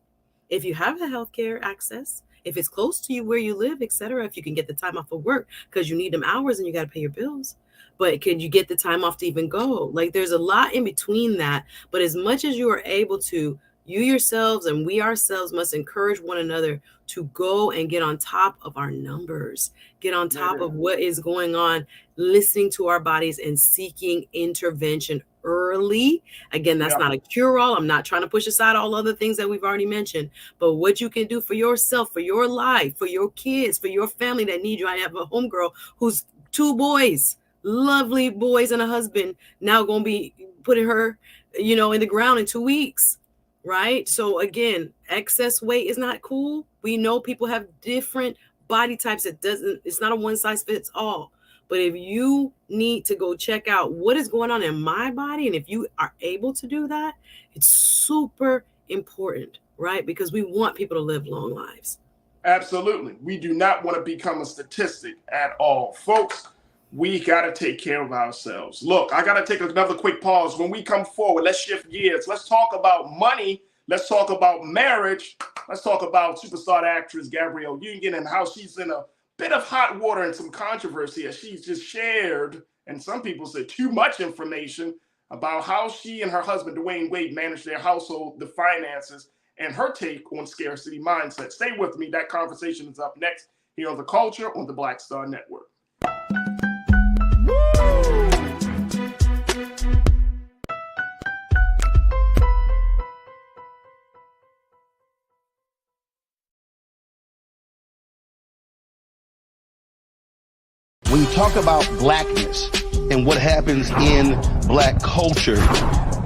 if you have the healthcare access, if it's close to you where you live, etc., if you can get the time off of work because you need them hours and you got to pay your bills. But can you get the time off to even go? Like, there's a lot in between that. But as much as you are able to, you yourselves and we ourselves must encourage one another to go and get on top of our numbers, get on top of what is going on, listening to our bodies and seeking intervention early. Again, that's not a cure-all. I'm not trying to push aside all other things that we've already mentioned, but what you can do for yourself, for your life, for your kids, for your family that need you. I have a homegirl who's 2 boys, lovely boys and a husband, now going to be putting her, in the ground in 2 weeks. Right. So again, excess weight is not cool. We know people have different body types. It's not a one size fits all. But if you need to go check out what is going on in my body, and if you are able to do that, it's super important, right? Because we want people to live long lives. Absolutely. We do not want to become a statistic at all. Folks, we got to take care of ourselves. Look, I got to take another quick pause. When we come forward, let's shift gears. Let's talk about money. Let's talk about marriage. Let's talk about superstar actress Gabrielle Union and how she's in a bit of hot water and some controversy as she's just shared, and some people say too much information, about how she and her husband, DWade, manage their household, the finances, and her take on scarcity mindset. Stay with me. That conversation is up next here on The Culture on the Black Star Network. When you talk about blackness and what happens in Black culture,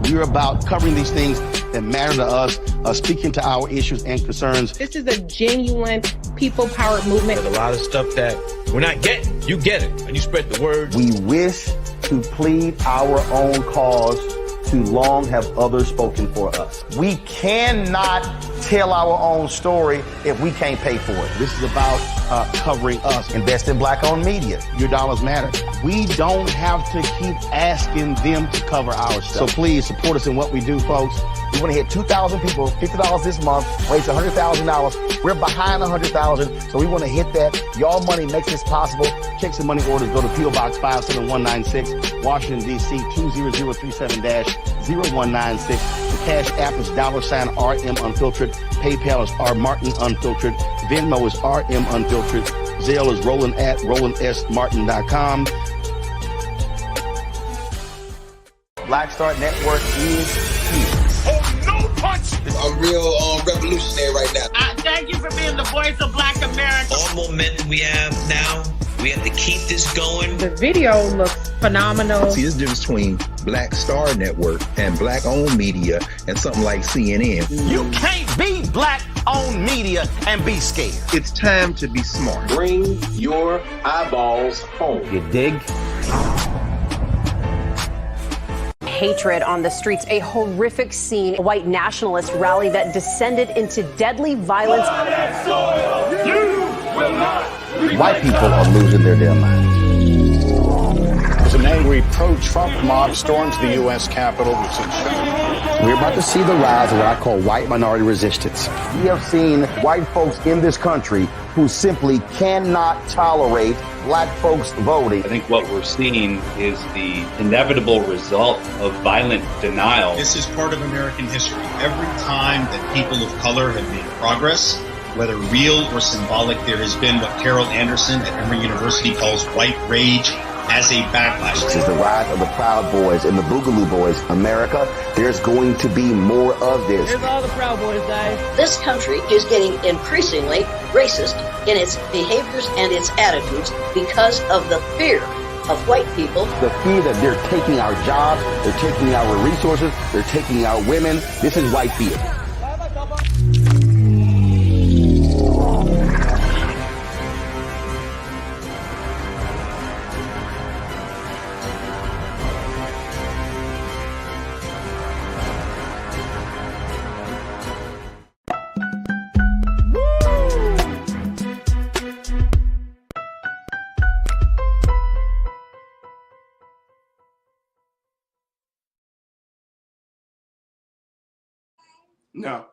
we're about covering these things that matter to us, speaking to our issues and concerns. This is a genuine people-powered movement. There's a lot of stuff that we're not getting. You get it, and you spread the word. We wish to plead our own cause. Too long have others spoken for us. We cannot tell our own story if we can't pay for it. This is about covering us. Invest in Black-owned media. Your dollars matter. We don't have to keep asking them to cover our stuff. So please support us in what we do, folks. We want to hit 2,000 people, $50 this month, raise $100,000. We're behind 100,000, so we want to hit that. Y'all money makes this possible. Check some money orders. Go to P.O. Box 57196, Washington, D.C. 20037-0196. The Cash App is $RM Unfiltered. PayPal is R Martin Unfiltered. Venmo is RM Unfiltered. Zelle is Roland@RolandSMartin.com. Black Star Network is here. Oh, no punch! I'm real revolutionary right now. Thank you for being the voice of Black America. All momentum we have now, we have to keep this this going. The video looks phenomenal. See, there's a difference between Black Star Network and black-owned media and something like CNN. You can't be black-owned media and be scared. It's time to be smart. Bring your eyeballs home. You dig? Hatred on the streets, a horrific scene, a white nationalist rally that descended into deadly violence. White people are losing their damn minds. As an angry pro-Trump mob storms the U.S. Capitol, We're about to see the rise of what I call white minority resistance. We have seen white folks in this country who simply cannot tolerate black folks voting. I think what we're seeing is the inevitable result of violent denial. This is part of American history. Every time that people of color have made progress, whether real or symbolic, there has been what Carol Anderson at Emory University calls white rage as a backlash. This is the rise of the Proud Boys and the Boogaloo Boys. America, there's going to be more of this. Here's all the Proud Boys, guys. This country is getting increasingly racist in its behaviors and its attitudes because of the fear of white people. The fear that they're taking our jobs, they're taking our resources, they're taking our women. This is white fear. No.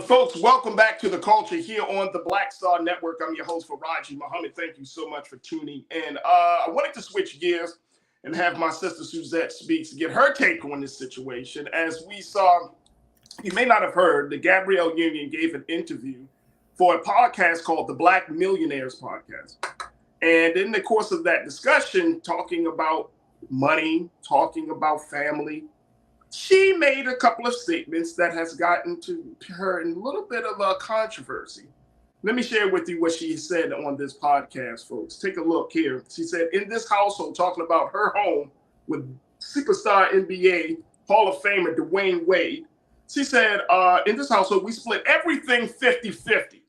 Folks, welcome back to The Culture here on the Black Star Network. I'm your host, Farajii Muhammad. Thank you so much for tuning in. I wanted to switch gears and have my sister Suzette Speaks to get her take on this situation. As we saw, you may not have heard, the Gabrielle Union gave an interview for a podcast called the Black Millionaires Podcast. And in the course of that discussion, talking about money, talking about family, she made a couple of statements that has gotten to her in a little bit of a controversy. Let me share with you what she said on this podcast, folks. Take a look here. She said, in this household, talking about her home with superstar NBA Hall of Famer DWade, she said, in this household, we split everything 50-50.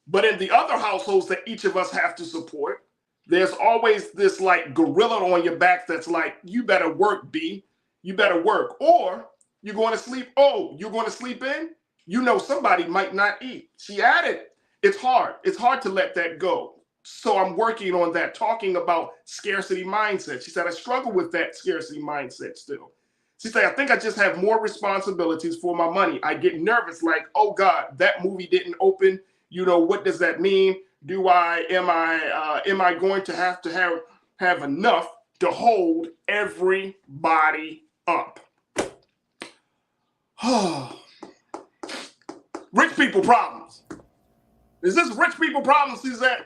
But in the other households that each of us have to support, there's always this like gorilla on your back that's like, you better work, B. You better work, or you're going to sleep. Oh, you're going to sleep in? You know somebody might not eat. She added, it's hard. It's hard to let that go. So I'm working on that, talking about scarcity mindset. She said, I struggle with that scarcity mindset still. She said, I think I just have more responsibilities for my money. I get nervous like, oh God, that movie didn't open. You know, what does that mean? Am I going to have enough to hold everybody up? Rich people problems. Is this rich people problems, Suzette?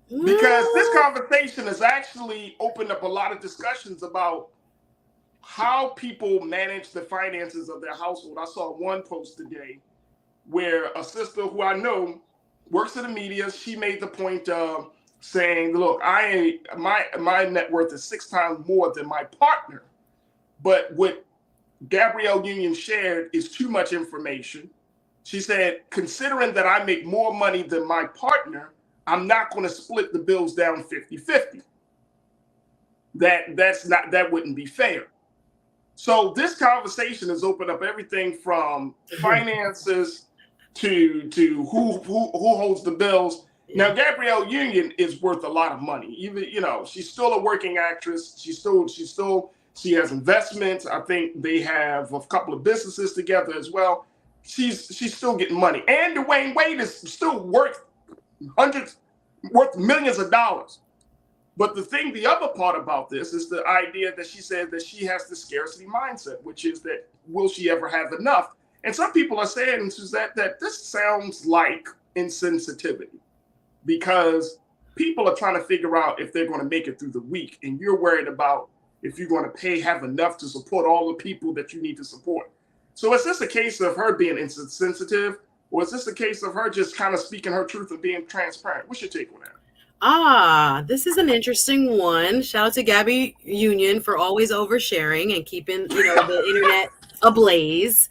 Because this conversation has actually opened up a lot of discussions about how people manage the finances of their household. I saw one post today where a sister who I know works in the media, she made the point of saying, look, my net worth is 6 times more than my partner. But what Gabrielle Union shared is too much information. She said, considering that I make more money than my partner, I'm not going to split the bills down 50-50. That wouldn't be fair. So this conversation has opened up everything from finances to who holds the bills. Now, Gabrielle Union is worth a lot of money. Even, you know, she's still a working actress. She has investments. I think they have a couple of businesses together as well. She's still getting money. And DWade is still worth millions of dollars. But the other part about this is the idea that she said that she has the scarcity mindset, which is that will she ever have enough? And some people are saying, Suzette, that this sounds like insensitivity, because people are trying to figure out if they're going to make it through the week, and you're worried about if you're going to have enough to support all the people that you need to support. So is this a case of her being insensitive, or is this a case of her just kind of speaking her truth and being transparent? What's your take on that? This is an interesting one. Shout out to Gabby Union for always oversharing and keeping, the internet ablaze.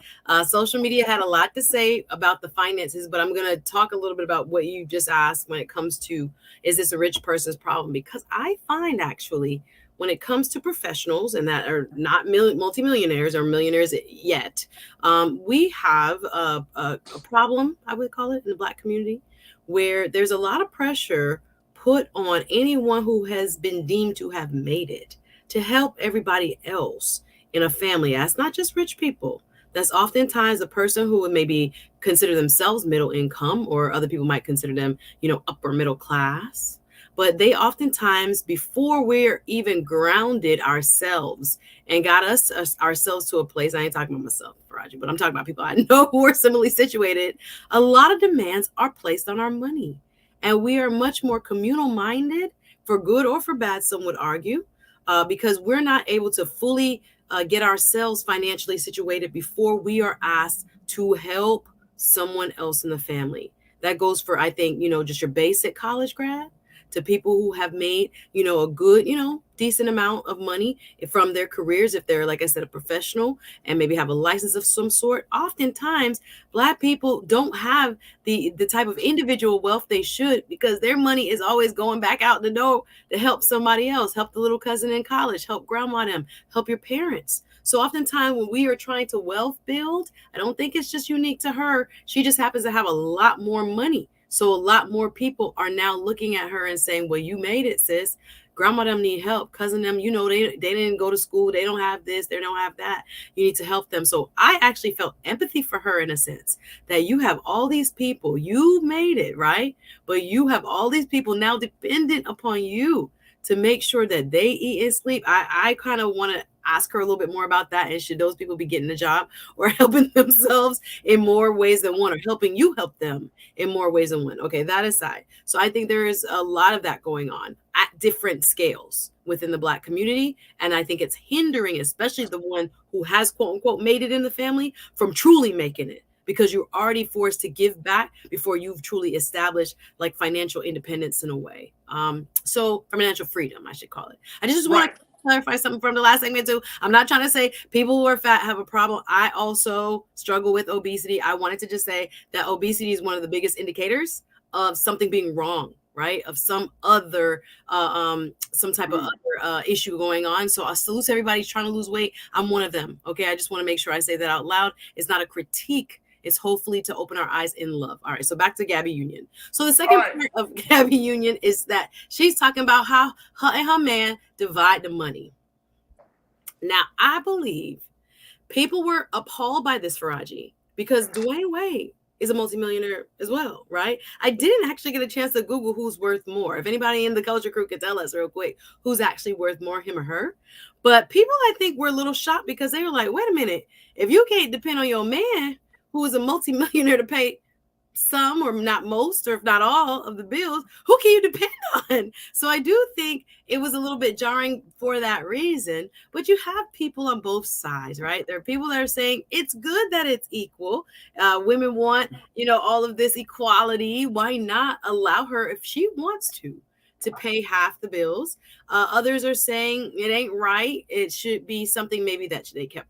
Social media had a lot to say about the finances, but I'm going to talk a little bit about what you just asked when it comes to, is this a rich person's problem? Because I find actually when it comes to professionals and that are not multimillionaires or millionaires yet, we have a problem, I would call it, in the Black community, where there's a lot of pressure put on anyone who has been deemed to have made it to help everybody else in a family. That's not just rich people. That's oftentimes a person who would maybe consider themselves middle income, or other people might consider them, upper middle class. But they oftentimes, before we're even grounded ourselves and got ourselves to a place, I ain't talking about myself, Farajii, but I'm talking about people I know who are similarly situated, a lot of demands are placed on our money. And we are much more communal minded, for good or for bad, some would argue, because we're not able to fully get ourselves financially situated before we are asked to help someone else in the family. That goes for, I think, just your basic college grad, to people who have made, a good, decent amount of money from their careers. If they're, like I said, a professional and maybe have a license of some sort. Oftentimes, Black people don't have the type of individual wealth they should, because their money is always going back out the door to help somebody else, help the little cousin in college, help grandma them, help your parents. So oftentimes when we are trying to wealth build, I don't think it's just unique to her. She just happens to have a lot more money. So a lot more people are now looking at her and saying, well, you made it, sis. Grandma them need help. Cousin them, they didn't go to school. They don't have this. They don't have that. You need to help them. So I actually felt empathy for her in a sense, that you have all these people. You made it, right? But you have all these people now dependent upon you to make sure that they eat and sleep. I kind of want to ask her a little bit more about that. And should those people be getting a job or helping themselves in more ways than one, or helping you help them in more ways than one? Okay, that aside. So I think there is a lot of that going on at different scales within the Black community. And I think it's hindering, especially the one who has, quote unquote, made it in the family, from truly making it, because you're already forced to give back before you've truly established like financial independence in a way. So financial freedom, I should call it. I just want to clarify something from the last segment too. I'm not trying to say people who are fat have a problem. I also struggle with obesity. I wanted to just say that obesity is one of the biggest indicators of something being wrong, right? Of some other, some type of other issue going on. So I salute to everybody trying to lose weight. I'm one of them. Okay. I just want to make sure I say that out loud. It's not a critique. It's hopefully to open our eyes in love. All right. So back to Gabby Union. So the second part of Gabby Union is that she's talking about how her and her man divide the money. Now, I believe people were appalled by this, Farajii, because DWade is a multimillionaire as well, right? I didn't actually get a chance to Google who's worth more. If anybody in the culture crew could tell us real quick who's actually worth more, him or her. But people, I think, were a little shocked because they were like, wait a minute, if you can't depend on your man, who is a multimillionaire, to pay some or not most, or if not all of the bills, who can you depend on? So I do think it was a little bit jarring for that reason, but you have people on both sides, right? There are people that are saying it's good that it's equal. Women want, all of this equality. Why not allow her, if she wants to pay half the bills? Others are saying it ain't right. It should be something maybe that they kept,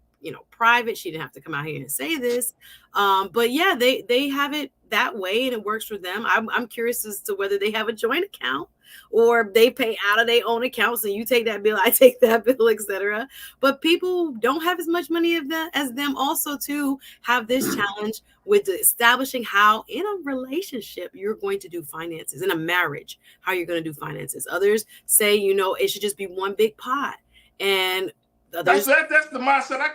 private. She didn't have to come out here and say this. But yeah, they have it that way and it works for them. I'm curious as to whether they have a joint account or they pay out of their own accounts and you take that bill, I take that bill, etc. But people don't have as much money as them also to have this challenge with establishing how in a relationship you're going to do finances, in a marriage, how you're going to do finances. Others say, it should just be one big pot. And that's the mindset.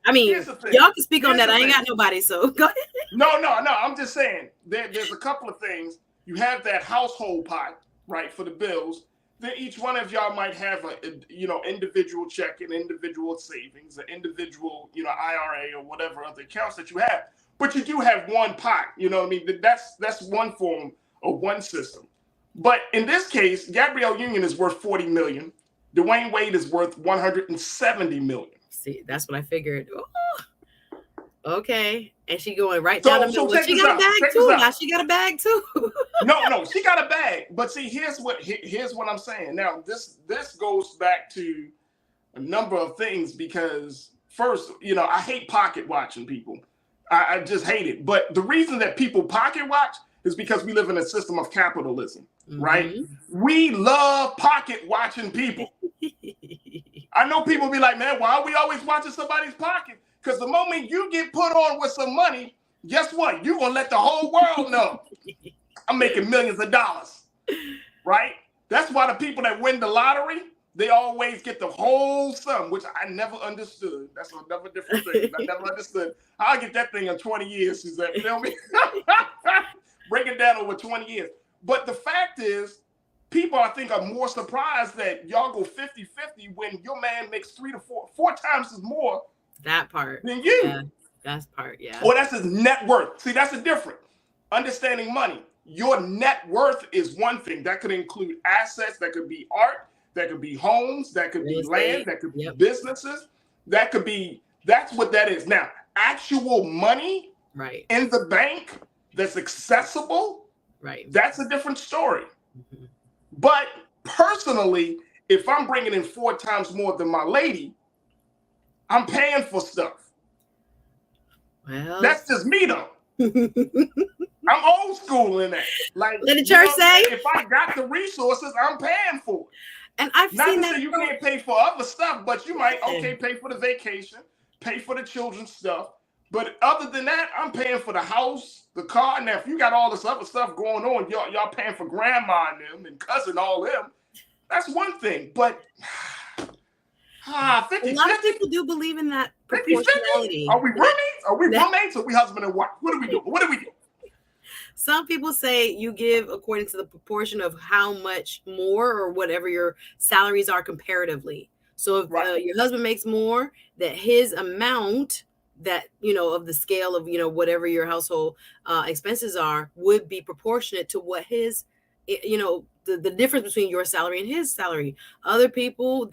I mean, y'all can speak on that. I ain't got nobody, so go ahead. No. I'm just saying there's a couple of things. You have that household pot, right, for the bills. Then each one of y'all might have individual checking, individual savings, an individual, IRA or whatever other accounts that you have. But you do have one pot. You know what I mean? That's one form of one system. But in this case, Gabrielle Union is worth $40 million. DWade is worth $170 million. See, that's what I figured. Oh, okay. And she going right down the middle. She got a bag too. Now she got a bag too. No, she got a bag. But see, here's what I'm saying. Now, this goes back to a number of things because first, I hate pocket watching people. I just hate it. But the reason that people pocket watch is because we live in a system of capitalism, right? We love pocket watching people. I know people be like, man, why are we always watching somebody's pocket? Because the moment you get put on with some money, guess what? You're going to let the whole world know. I'm making millions of dollars, right? That's why the people that win the lottery, they always get the whole sum, which I never understood. That's another different thing. I never understood. I'll get that thing in 20 years, Suzette. Feel me? Break it down over 20 years. But the fact is, people, I think, are more surprised that y'all go 50-50 when your man makes 3 to 4 times as more that part than you. Yeah, that's part, yeah. Well, that's his net worth. See, that's the difference. Understanding money. Your net worth is one thing. That could include assets. That could be art. That could be homes. That could be land. That could be businesses. That's what that is. Now, actual money in the bank that's accessible, that's a different story. But personally, if I'm bringing in 4 times more than my lady, I'm paying for stuff. Well, that's just me, though. I'm old school in that. Like, let the church say, if I got the resources, I'm paying for it. And I've not seen to that say you can't pay for other stuff, but you might pay for the vacation, pay for the children's stuff. But other than that, I'm paying for the house, the car. Now, if you got all this other stuff going on, y'all paying for grandma and them and cousin, all them. That's one thing. But 50, a lot of people do believe in that proportionality. 50? Are we roommates? Are we roommates? Or are we husband and wife? What are we doing? What do we do? Some people say you give according to the proportion of how much more or whatever your salaries are comparatively. So if your husband makes more, that his amount that, of the scale of, whatever your household expenses are would be proportionate to what his, the difference between your salary and his salary. Other people,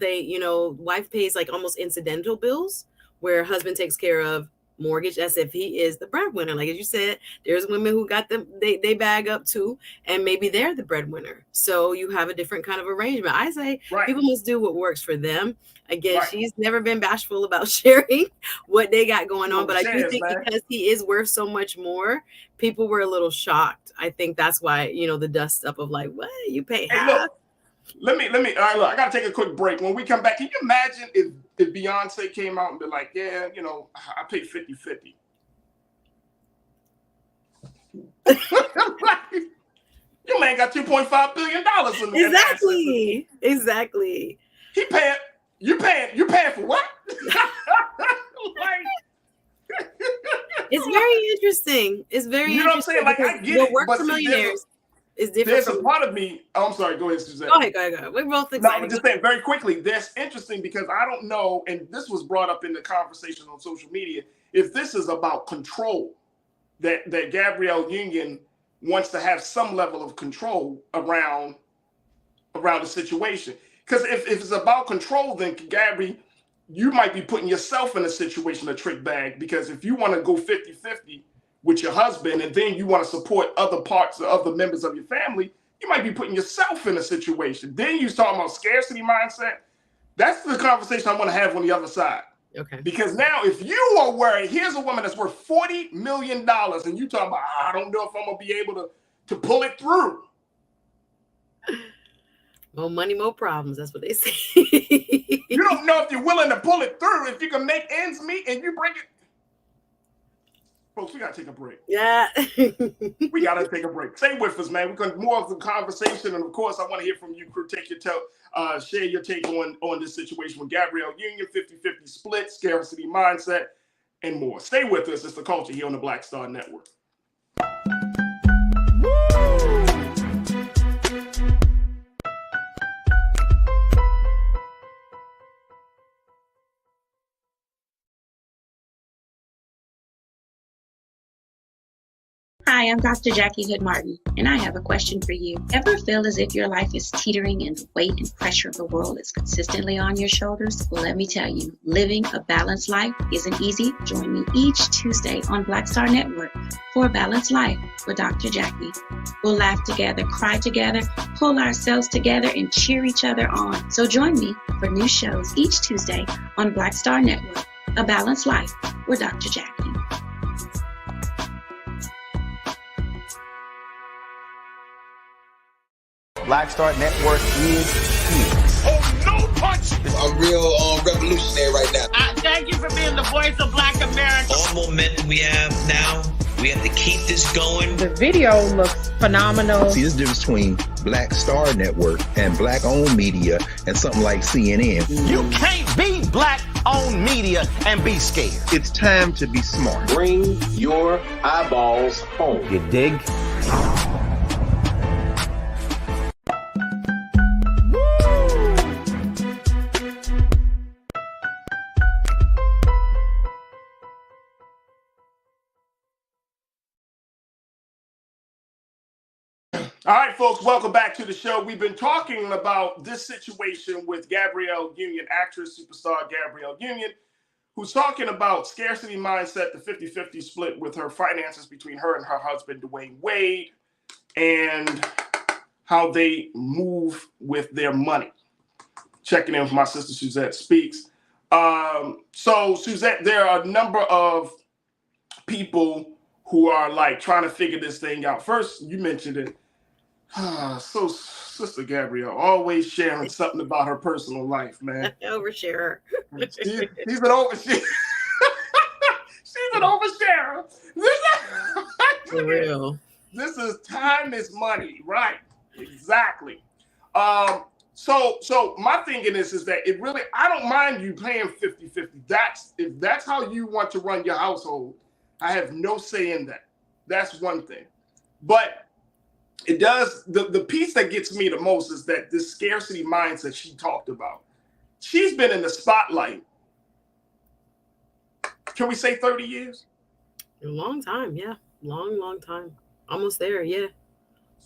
wife pays like almost incidental bills where husband takes care of mortgage as if he is the breadwinner. Like as you said, there's women who got them, they bag up too, and maybe they're the breadwinner. So you have a different kind of arrangement. I say people must do what works for them. Again, she's never been bashful about sharing what they got going on, but I do think because he is worth so much more, people were a little shocked. I think that's why, the dust up of like, what, you pay half? Look, let me, all right, look, I got to take a quick break. When we come back, can you imagine if Beyonce came out and be like, yeah, I pay 50-50. Your man got $2.5 billion in there. Exactly. He paying, you paying for what? It's very interesting. It's very You know what I'm saying? Like, I get it. Work for millionaires is different. There's a part of me. Oh, I'm sorry. Go ahead, Suzette. Go ahead. We're both excited. No, I'm just saying very quickly. That's interesting because I don't know, and this was brought up in the conversation on social media, if this is about control, that Gabrielle Union wants to have some level of control around the situation. Because if it's about control, then Gabby, you might be putting yourself in a situation, a trick bag, because if you want to go 50-50 with your husband and then you want to support other parts of other members of your family, you might be putting yourself in a situation. Then you're talking about scarcity mindset. That's the conversation I want to have on the other side. Okay. Because now if you are worried, here's a woman that's worth $40 million and you talking about, I don't know if I'm going to be able to pull it through. More money, more problems. That's what they say. You don't know if you're willing to pull it through, if you can make ends meet and you bring it. Folks, we got to take a break. Yeah. We got to take a break. Stay with us, man. We're going to more of the conversation. And of course, I want to hear from you, crew. Share your take on this situation with Gabrielle Union, 50-50 split, scarcity mindset, and more. Stay with us. It's The Culture here on the Black Star Network. Hi, I'm Dr. Jackie Hood Martin, and I have a question for you. Ever feel as if your life is teetering and the weight and pressure of the world is consistently on your shoulders? Well, let me tell you, living a balanced life isn't easy. Join me each Tuesday on Black Star Network for A Balanced Life with Dr. Jackie. We'll laugh together, cry together, pull ourselves together, and cheer each other on. So join me for new shows each Tuesday on Black Star Network, A Balanced Life with Dr. Jackie. Black Star Network is here. Oh, no punch! I'm real revolutionary right now. Thank you for being the voice of Black America. All momentum we have now, we have to keep this going. The video looks phenomenal. See, there's a difference between Black Star Network and black-owned media and something like CNN. You can't be black-owned media and be scared. It's time to be smart. Bring your eyeballs home. You dig? All right, folks, welcome back to the show. We've been talking about this situation with Gabrielle Union, actress, superstar Gabrielle Union, who's talking about scarcity mindset, the 50-50 split with her finances between her and her husband, DWade, and how they move with their money. Checking in with my sister, Suzette Speaks. So, Suzette, there are a number of people who are like trying to figure this thing out. First, you mentioned it. So, Sister Gabrielle, always sharing something about her personal life, man. Overshare. She's an overshare. She's an oversharer. For real. This is time is money, right? Exactly. So my thinking is that it really, I don't mind you paying 50-50. If that's how you want to run your household, I have no say in that. That's one thing. But it does, the piece that gets me the most is that this scarcity mindset she talked about. She's been in the spotlight. Can we say 30 years? A long time, yeah. Long time. Almost there, yeah.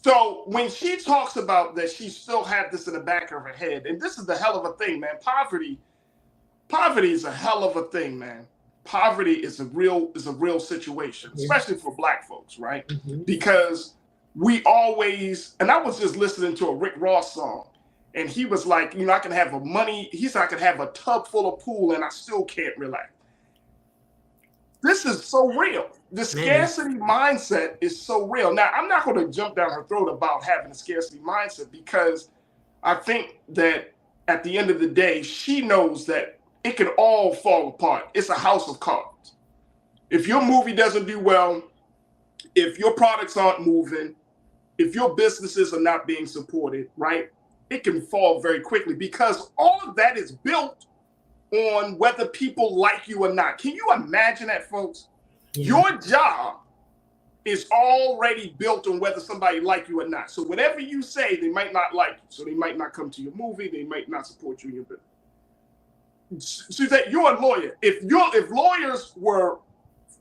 So when she talks about that, she still had this in the back of her head, and this is the hell of a thing, man. Poverty is a hell of a thing, man. Poverty is a real situation, especially for Black folks, right? Mm-hmm. Because we always, and I was just listening to a Rick Ross song, and he was like, you know, I can have I can have a tub full of pool and I still can't relax. This is so real. The scarcity mindset is so real. Now, I'm not going to jump down her throat about having a scarcity mindset, because I think that at the end of the day, she knows that it can all fall apart. It's a house of cards. If your movie doesn't do well, if your products aren't moving, if your businesses are not being supported, right, it can fall very quickly, because all of that is built on whether people like you or not. Can you imagine that, folks? Yeah. Your job is already built on whether somebody like you or not. So whatever you say, they might not like you. So they might not come to your movie. They might not support you in your business. Suzette, you're a lawyer. If lawyers were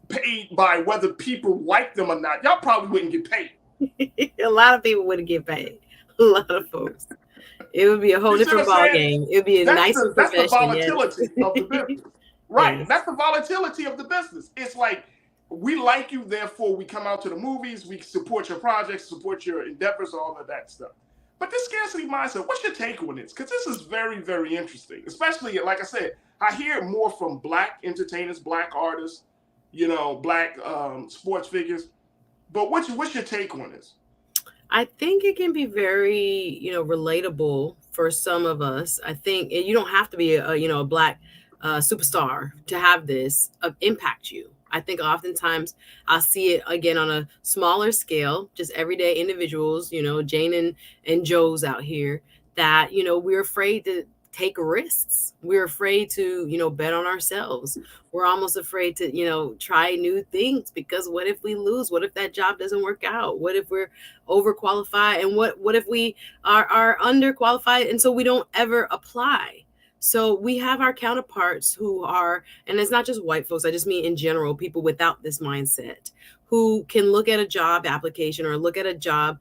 paid by whether people like them or not, y'all probably wouldn't get paid. A lot of people wouldn't get paid. A lot of folks. It would be a whole different ballgame. It would be a nicer profession. That's the volatility of the business. Right. Yes. That's the volatility of the business. It's like, we like you, therefore we come out to the movies, we support your projects, support your endeavors, all of that stuff. But this scarcity mindset, what's your take on this? Because this is very, very interesting. Especially, like I said, I hear it more from Black entertainers, Black artists, you know, Black sports figures. But what's your take on this? I think it can be very, relatable for some of us. I think you don't have to be a Black superstar to have this impact you. I think oftentimes I'll see it again on a smaller scale, just everyday individuals, Jane and Joe's out here that, we're afraid to take risks. We're afraid to, bet on ourselves. We're almost afraid to, try new things, because what if we lose? What if that job doesn't work out? What if we're overqualified? And what if we are underqualified? And so we don't ever apply. So we have our counterparts who are, and it's not just white folks, I just mean in general, people without this mindset who can look at a job application or look at a job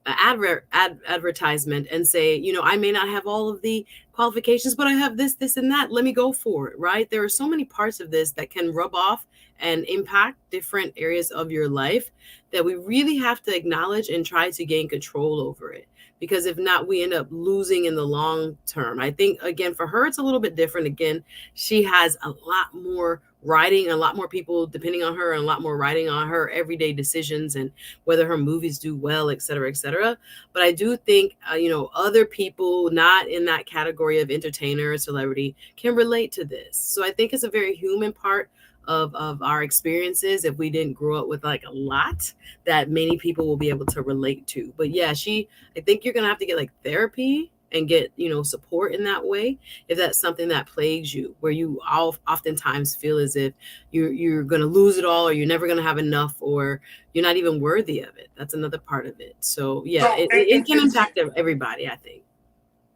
advertisement and say, you know, I may not have all of the qualifications, but I have this, this, and that. Let me go for it, right? There are so many parts of this that can rub off and impact different areas of your life that we really have to acknowledge and try to gain control over it. Because if not, we end up losing in the long term. I think, again, for her, it's a little bit different. Again, she has a lot more writing, a lot more people depending on her, and a lot more writing on her everyday decisions and whether her movies do well, et cetera, et cetera. But I do think, you know, other people not in that category of entertainer or celebrity can relate to this. So I think it's a very human part of our experiences, if we didn't grow up with like a lot that many people will be able to relate to. But yeah, I think you're gonna have to get like therapy and get, you know, support in that way if that's something that plagues you, where you oftentimes feel as if you're gonna lose it all, or you're never gonna have enough, or you're not even worthy of it. That's another part of it. So yeah, it can impact everybody, I think.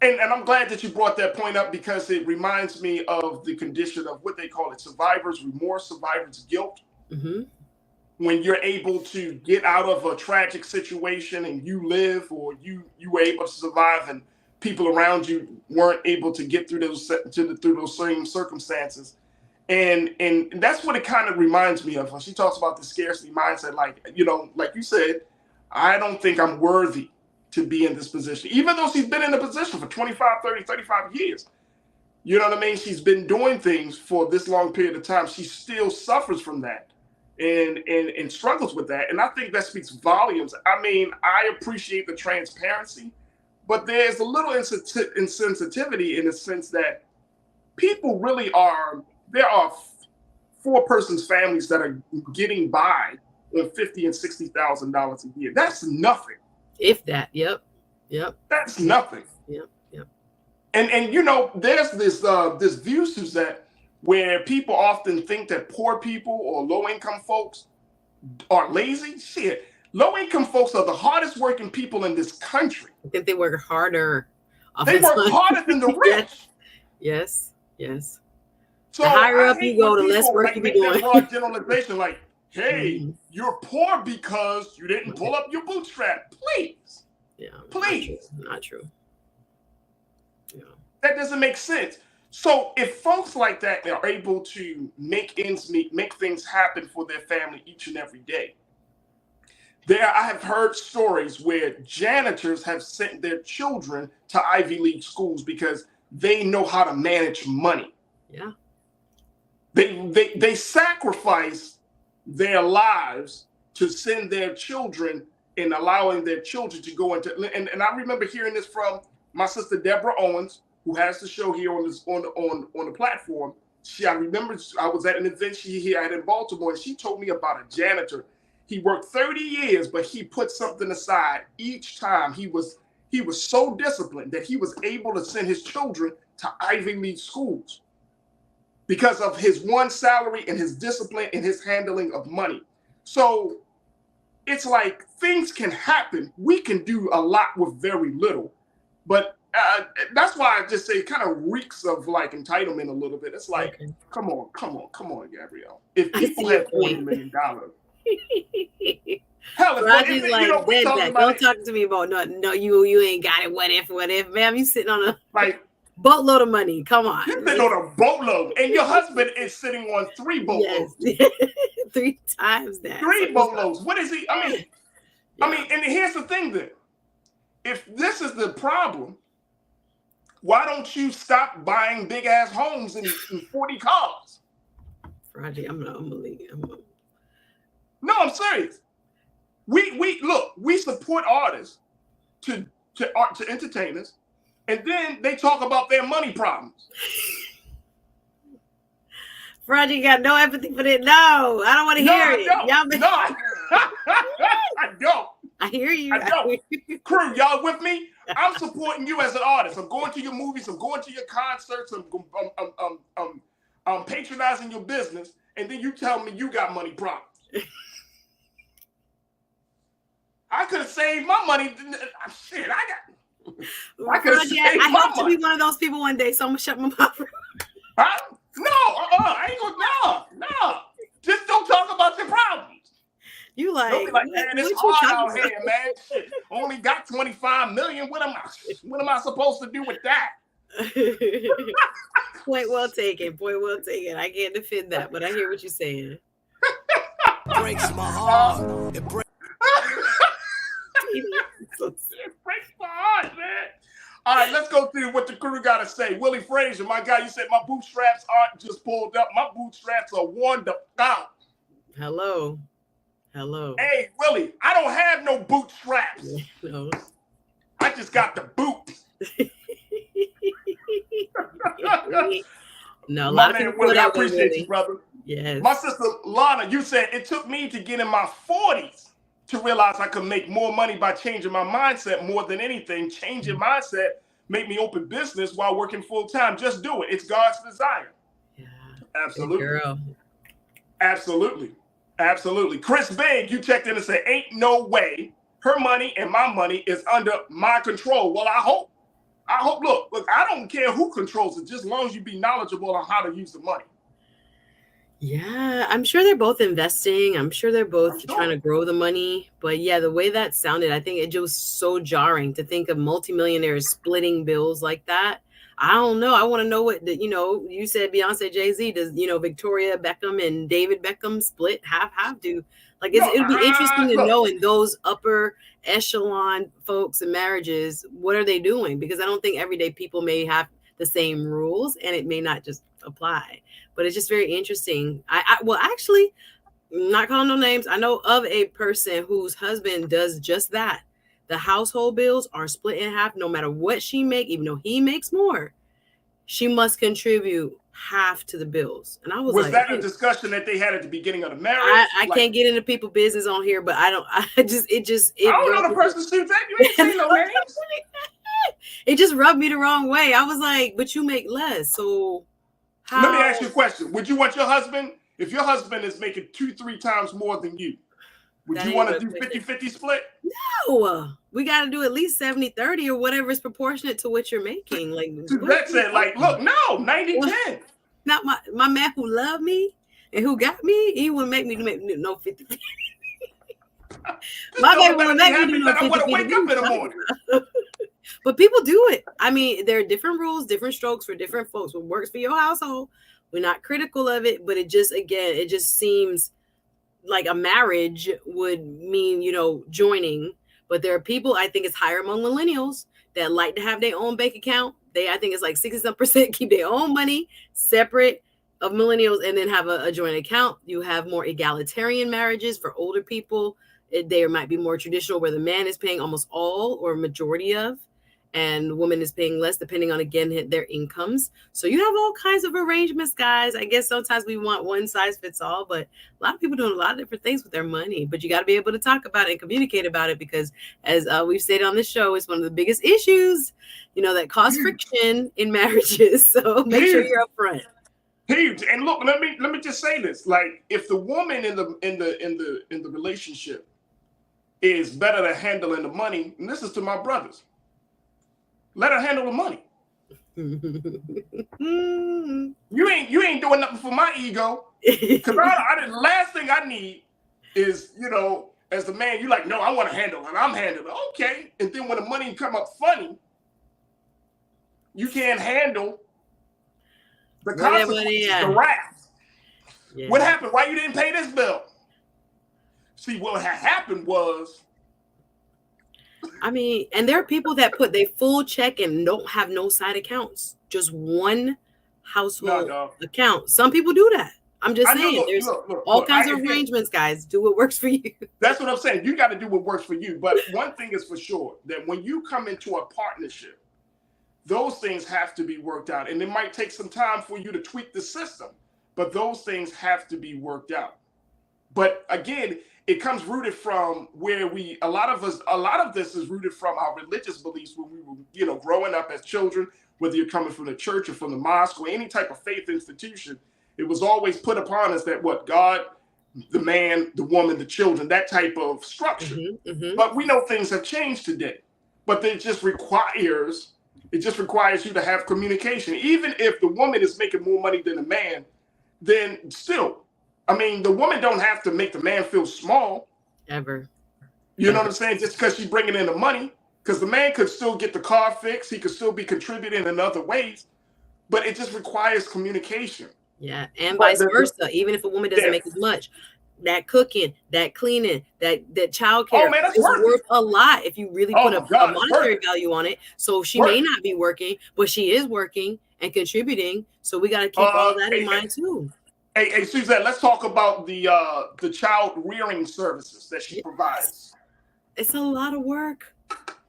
And I'm glad that you brought that point up, because it reminds me of the condition of what they call it, survivor's remorse, survivor's guilt. Mm-hmm. When you're able to get out of a tragic situation and you live, or you were able to survive and people around you weren't able to get through those same circumstances. And that's what it kind of reminds me of when she talks about the scarcity mindset. Like, you know, like you said, I don't think I'm worthy to be in this position, even though she's been in the position for 25, 30, 35 years. You know what I mean? She's been doing things for this long period of time. She still suffers from that and struggles with that. And I think that speaks volumes. I mean, I appreciate the transparency, but there's a little insensitivity in the sense that people really there are four-person families that are getting by on $50,000 and $60,000 a year. That's nothing. If that, yep. That's nothing. Yep. And you know, there's this view, Suzette, where people often think that poor people or low-income folks are lazy. Shit, low-income folks are the hardest working people in this country. I think they work harder. They work harder than the rich. Yes. So the higher up you go, the less work you be doing. Broad generalization, like, hey, you're poor because you didn't pull up your bootstrap. Please. Yeah. Please. Not true. Yeah. That doesn't make sense. So if folks like that are able to make ends meet, make things happen for their family each and every day, I have heard stories where janitors have sent their children to Ivy League schools because they know how to manage money. Yeah. They sacrifice their lives to send their children and allowing their children to go into, and I remember hearing this from my sister Deborah Owens, who has the show here on the platform. I remember I was at an event she had in Baltimore, and she told me about a janitor. He worked 30 years, but he put something aside each time. He was so disciplined that he was able to send his children to Ivy League schools because of his one salary and his discipline and his handling of money. So it's like things can happen. We can do a lot with very little, but that's why I just say it kind of reeks of like entitlement a little bit. It's like, okay. Come on, Gabrielle. If people have $40 million, hell, Farajii's like, don't talk to me about no, you ain't got it. What if, ma'am, you sitting on a boatload of money. Come on. You're sitting on a boatload, and your husband is sitting on 3 boatloads. Yes. 3 times that. 3 boatloads. What is he? I mean, and here's the thing then. If this is the problem, why don't you stop buying big ass homes and 40 cars? Farajii, I'm gonna leave. No, I'm serious. We support artists to entertainers, and then they talk about their money problems. Farajii got no empathy for that. No, I don't want to hear it. I don't. I hear you. I don't. Crew, y'all with me? I'm supporting you as an artist. I'm going to your movies. I'm going to your concerts. I'm patronizing your business, and then you tell me you got money problems. I could have saved my money. Shit, I could have saved my money. I hope to be one of those people one day, so I'm gonna shut my mouth. Huh? No, I ain't gonna. No. Just don't talk about your problems. You like, don't be like, man, it's hard out here, man. Shit, only got 25 million. What am I supposed to do with that? Point well taken. Point well taken. I can't defend that, but I hear what you're saying. Breaks my heart. It breaks my heart, man. All right, let's go through what the crew got to say. Willie Frazier, my guy, you said my bootstraps aren't just pulled up. My bootstraps are worn down. Hello. Hey, Willie, I don't have no bootstraps. No. I just got the boot. No, a lot of people Willie, I appreciate you, brother. Yes. My sister Lana, you said it took me to get in my 40s to realize I could make more money by changing my mindset more than anything. Changing mindset made me open business while working full time. Just do it. It's God's desire. Yeah. Absolutely. Good girl. Absolutely. Chris Big, you checked in and said, ain't no way her money and my money is under my control. Well, I hope, look, I don't care who controls it, just as long as you be knowledgeable on how to use the money. Yeah, I'm sure they're both investing. I'm sure they're both trying to grow the money. But yeah, the way that sounded, I think it just was so jarring to think of multimillionaires splitting bills like that. I don't know. I want to know what, you said Beyonce, Jay-Z, does, Victoria Beckham and David Beckham split half do? Like, it'd be interesting to know in those upper echelon folks and marriages, what are they doing? Because I don't think everyday people may have the same rules and it may not just apply. But it's just very interesting. Well, actually, I'm not calling no names. I know of a person whose husband does just that. The household bills are split in half, no matter what she makes, even though he makes more. She must contribute half to the bills. And I was like, that a discussion that they had at the beginning of the marriage? I can't get into people's business on here, but I don't know the person's suit that. You ain't saying no names. It just rubbed me the wrong way. I was like, but you make less. So how? Let me ask you a question. Would you want your husband, if your husband is making 2-3 times more than you, would you want to do 50-50 split? No, we got to do at least 70-30 or whatever is proportionate to what you're making. Like that said, like, look, no, 90-10. Not my man who loved me and who got me. He wouldn't make me no 50-50. My baby wouldn't make me do no 50-50. I want to wake up in the morning. But people do it. I mean, there are different rules, different strokes for different folks. What works for your household, we're not critical of it, but it just seems like a marriage would mean, joining. But there are people, I think it's higher among millennials, that like to have their own bank account. I think it's like 60% keep their own money separate of millennials and then have a joint account. You have more egalitarian marriages for older people. There might be more traditional where the man is paying almost all or majority of, and the woman is paying less depending on, again, their incomes. So you have all kinds of arrangements, guys. I guess sometimes we want one size fits all, but a lot of people doing a lot of different things with their money. But you got to be able to talk about it and communicate about it because, as we've said on the show, it's one of the biggest issues, that cause friction in marriages. So make sure you're upfront. Huge. And look, let me just say this: like, if the woman in the relationship is better at handling the money, and this is to my brothers, let her handle the money. You ain't doing nothing for my ego. Because the last thing I need is, as the man, you like, no, I want to handle it. I'm handling it. Okay. And then when the money come up funny, you can't handle the consequences, the wrath. Yeah. What happened? Why you didn't pay this bill? See, what had happened was, and there are people that put their full check and don't have no side accounts, just one household account. Some people do that. I'm just saying, there's all kinds of arrangements, guys. Do what works for you. That's what I'm saying. You got to do what works for you. But one thing is for sure, that when you come into a partnership, those things have to be worked out. And it might take some time for you to tweak the system, but those things have to be worked out. But again, it comes rooted from where a lot of this is rooted from our religious beliefs when we were, growing up as children, whether you're coming from the church or from the mosque or any type of faith institution, it was always put upon us that God, the man, the woman, the children, that type of structure. Mm-hmm. But we know things have changed today, but it just requires you to have communication. Even if the woman is making more money than the man, then still, I mean, the woman don't have to make the man feel small. Ever. You know what I'm saying? Just because she's bringing in the money. Because the man could still get the car fixed. He could still be contributing in other ways. But it just requires communication. Yeah, and vice versa. Even if a woman doesn't make as much, that cooking, that cleaning, that child care is worth a lot if you really put a monetary value on it. So she may not be working, but she is working and contributing. So we got to keep all that in mind too. Hey, Suzette, let's talk about the child rearing services that she provides. It's a lot of work.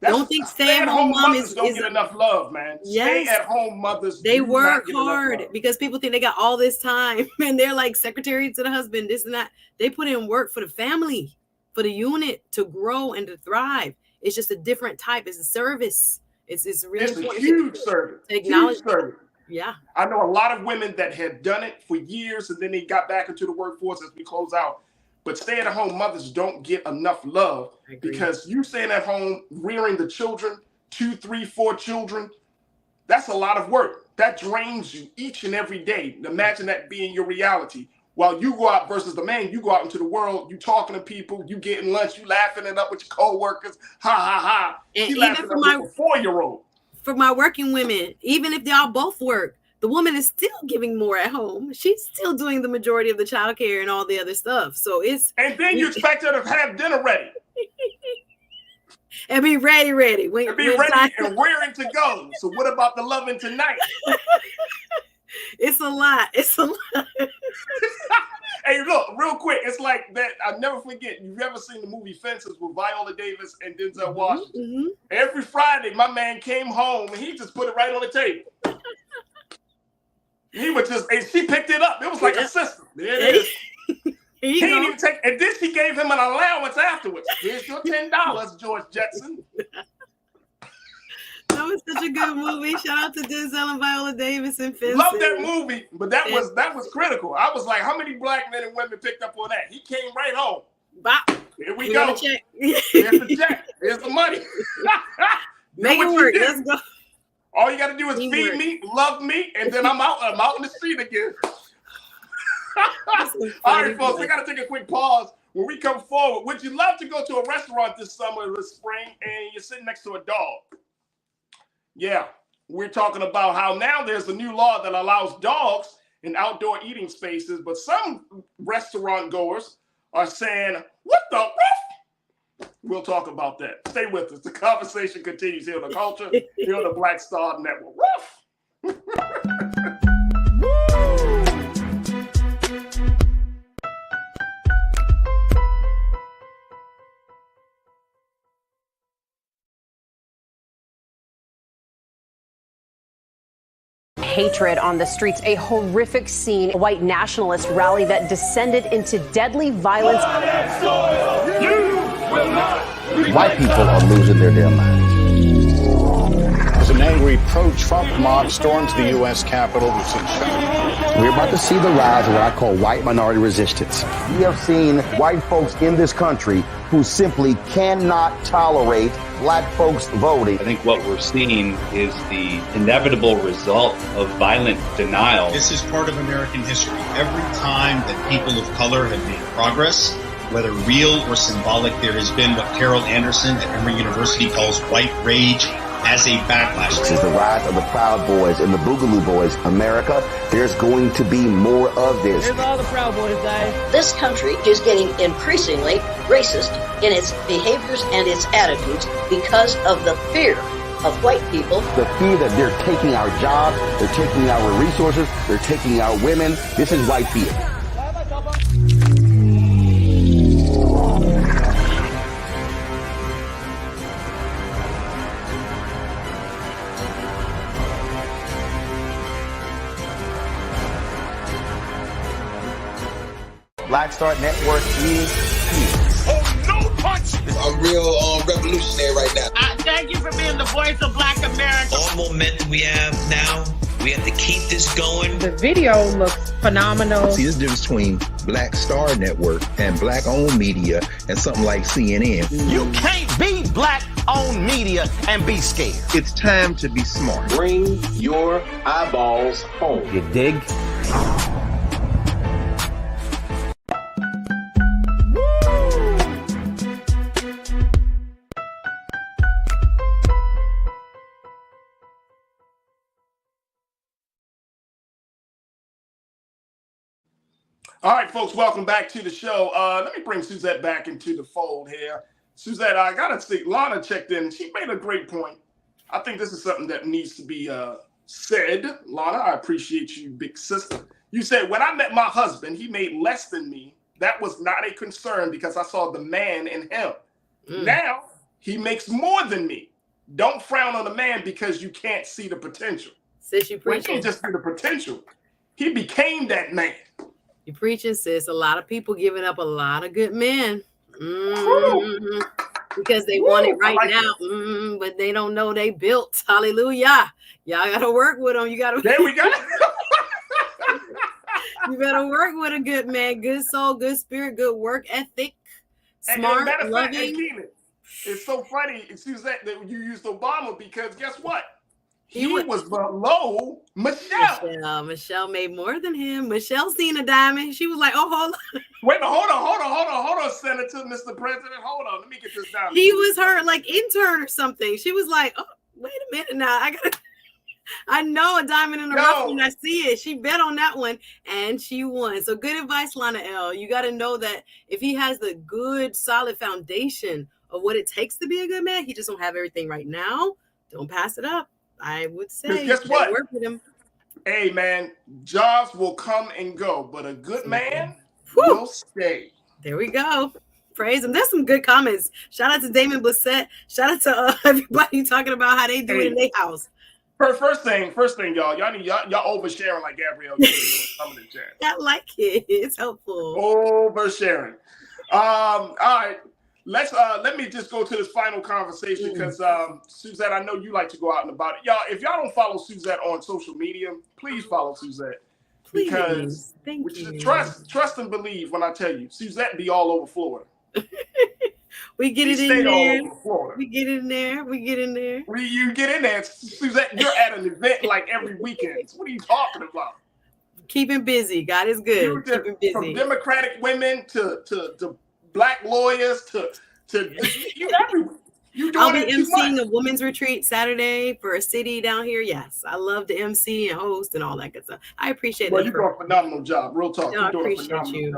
Don't think stay-at-home mothers don't get enough love, man. Yes. Stay-at-home mothers, they work hard because people think they got all this time and they're like secretary to the husband, this and that. They put in work for the family, for the unit to grow and to thrive. It's just a different type. It's a service. It's really important. A huge service. Acknowledge huge service. Yeah. I know a lot of women that had done it for years and then they got back into the workforce as we close out. But stay-at-home mothers don't get enough love because you staying at home rearing the children, 2, 3, 4 children, that's a lot of work. That drains you each and every day. Imagine that being your reality. While you go out versus the man, you go out into the world, you talking to people, you getting lunch, you laughing it up with your co-workers, ha, ha, ha. And she laughing for up with a 4-year-old. For my working women, even if y'all both work, the woman is still giving more at home. She's still doing the majority of the child care and all the other stuff. So it's and then you expect her to have dinner ready. And be ready. And be ready and raring to go. So what about the loving tonight? It's a lot. It's a lot. Hey, look, real quick. It's like that. I'll never forget. You've ever seen the movie Fences with Viola Davis and Denzel Washington? Mm-hmm. Every Friday, my man came home and he just put it right on the table. He would just, and she picked it up. It was like a system. There it is. He didn't even take, and then she gave him an allowance afterwards. Here's your $10, George Jetson. That was such a good movie. Shout out to Denzel and Viola Davis and Fences. Love that movie, but that was critical. I was like, how many black men and women picked up on that? He came right home. Bop. Here we go. Check. Here's the check. Here's the money. Make it work. Let's go. All you got to do is feed me, love me, and then I'm out in the street again. All right, folks, we got to take a quick pause. When we come forward, would you love to go to a restaurant this summer or this spring and you're sitting next to a dog? Yeah, we're talking about how now there's a new law that allows dogs in outdoor eating spaces, but some restaurant goers are saying, what the f? We'll talk about that. Stay with us. The conversation continues here on The Culture, here on the Black Star Network. Woof! Hatred on the streets, a horrific scene, a white nationalist rally that descended into deadly violence. White people are losing their damn minds. As an angry pro-Trump mob storms the U.S. Capitol, we've seen shots. We're about to see the rise of what I call white minority resistance. We have seen white folks in this country who simply cannot tolerate black folks voting. I think what we're seeing is the inevitable result of violent denial. This is part of American history. Every time that people of color have made progress, whether real or symbolic, there has been what Carol Anderson at Emory University calls white rage as a backlash. This is the rise of the Proud Boys and the Boogaloo Boys. America, there's going to be more of this. Here's all the Proud Boys, guys. This country is getting increasingly racist in its behaviors and its attitudes because of the fear of white people. The fear that they're taking our jobs, they're taking our resources, they're taking our women. This is white fear. Black Star Network is here. Oh, no punch! I'm real revolutionary right now. Thank you for being the voice of Black America. All momentum we have now, we have to keep this going. The video looks phenomenal. See, there's a difference between Black Star Network and black-owned media and something like CNN. You can't be black-owned media and be scared. It's time to be smart. Bring your eyeballs home. You dig? All right, folks, welcome back to the show. Let me bring Suzette back into the fold here. Suzette, I got to see, Lana checked in. She made a great point. I think this is something that needs to be said. Lana, I appreciate you, big sister. You said, when I met my husband, he made less than me. That was not a concern because I saw the man in him. Now, he makes more than me. Don't frown on the man because you can't see the potential. Sis, you Well, preaching. he didn't just see the potential. He became that man. You preaching, sis. A lot of people giving up a lot of good men. Because they want it right now. But they don't know they built. Hallelujah. Y'all got to work with them. You got to. There we go. You better work with a good man, good soul, good spirit, good work ethic, smart, loving. It's so funny, Suzette, that you used Obama because guess what? He was below Michelle. Michelle made more than him. Michelle seen a diamond. She was like, oh, hold on. Wait, hold on, Senator, Mr. President. Hold on. Let me get this down. He was her like intern or something. She was like, oh, wait a minute now. I know a diamond in the rough when I see it. She bet on that one and she won. So good advice, Lana L. You got to know that if he has the good, solid foundation of what it takes to be a good man, he just don't have everything right now. Don't pass it up. I would say. Guess what? Work with him. Hey, man, jobs will come and go, but a good man will stay. There we go. Praise him. There's some good comments. Shout out to Damon Blissett. Shout out to everybody talking about how they do it in their house. First thing, y'all. Y'all oversharing like Gabrielle Union in the chat. I like it. It's helpful. Oversharing. All right. Let me just go to this final conversation because Suzette, I know you like to go out and about it. Y'all, if y'all don't follow Suzette on social media, please follow Suzette. Please. Because Thank you. Trust and believe when I tell you, Suzette be all over Florida. We get it in there. We get in there. You get in there, Suzette. You're at an event like every weekend. What are you talking about? Keeping busy. God is good. Keeping busy. From Democratic women to Black lawyers to you everywhere. I'll be emceeing a women's retreat Saturday for a city down here. Yes, I love to MC and host and all that good stuff. I appreciate that. Well, you're doing a phenomenal job. Real talk. I appreciate you.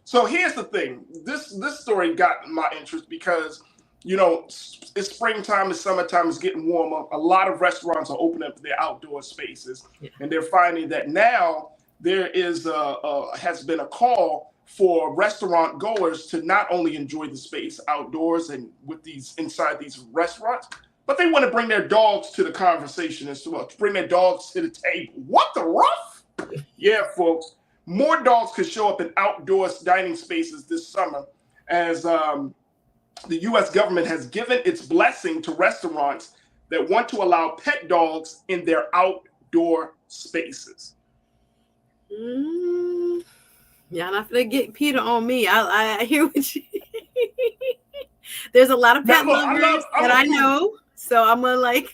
So here's the thing. This story got my interest because, it's springtime, it's summertime, it's getting warmer. A lot of restaurants are opening up their outdoor spaces, and they're finding that now there is has been a call for restaurant goers to not only enjoy the space outdoors and with these inside these restaurants, but they want to bring their dogs to the conversation as well, to bring their dogs to the table. What the rough? Yeah, folks. More dogs could show up in outdoor dining spaces this summer as the U.S. government has given its blessing to restaurants that want to allow pet dogs in their outdoor spaces. Yeah, not gonna get Peter on me. I hear what you. There's a lot of pet lovers that I know, so I'm gonna look.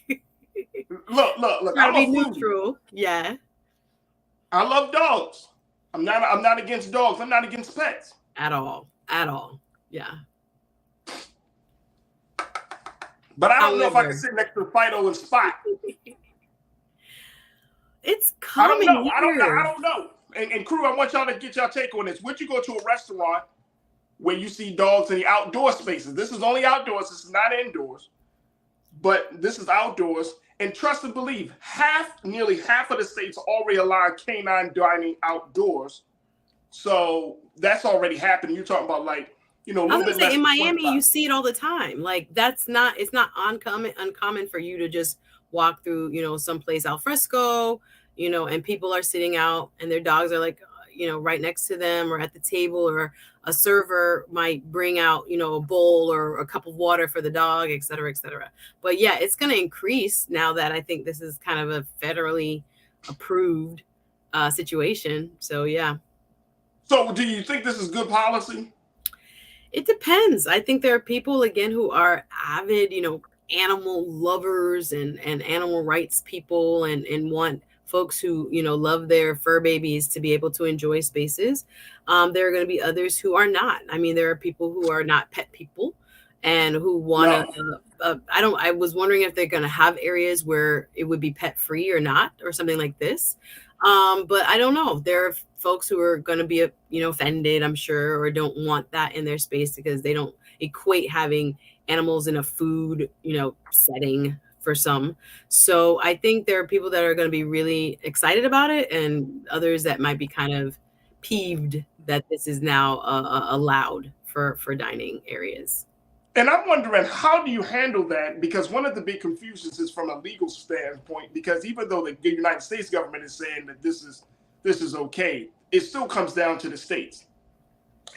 Try to be neutral. Yeah, I love dogs. I'm not against dogs. I'm not against pets at all. Yeah. But I don't know if I can sit next to Fido and Spot. It's coming. I don't know. And crew, I want y'all to get y'all take on this. Would you go to a restaurant where you see dogs in the outdoor spaces? This is only outdoors. This is not indoors. But this is outdoors. And trust and believe, nearly half of the states already allow canine dining outdoors. So that's already happening. You're talking about a little bit less. In Miami, you see it all the time. It's not uncommon for you to just walk through, someplace al fresco, and people are sitting out and their dogs are right next to them or at the table, or a server might bring out, a bowl or a cup of water for the dog, et cetera, et cetera. But yeah, it's going to increase now that I think this is kind of a federally approved situation. So yeah. So do you think this is good policy? It depends. I think there are people, again, who are avid, animal lovers and animal rights people and want folks who, love their fur babies to be able to enjoy spaces. There are going to be others who are not. I mean, there are people who are not pet people and who want to, I was wondering if they're going to have areas where it would be pet free or not, or something like this. But I don't know. There are folks who are going to be, offended, I'm sure, or don't want that in their space because they don't equate having animals in a food, setting for some. So I think there are people that are going to be really excited about it, and others that might be kind of peeved that this is now allowed for dining areas. And I'm wondering, how do you handle that? Because one of the big confusions is from a legal standpoint, because even though the United States government is saying that this is okay, it still comes down to the states.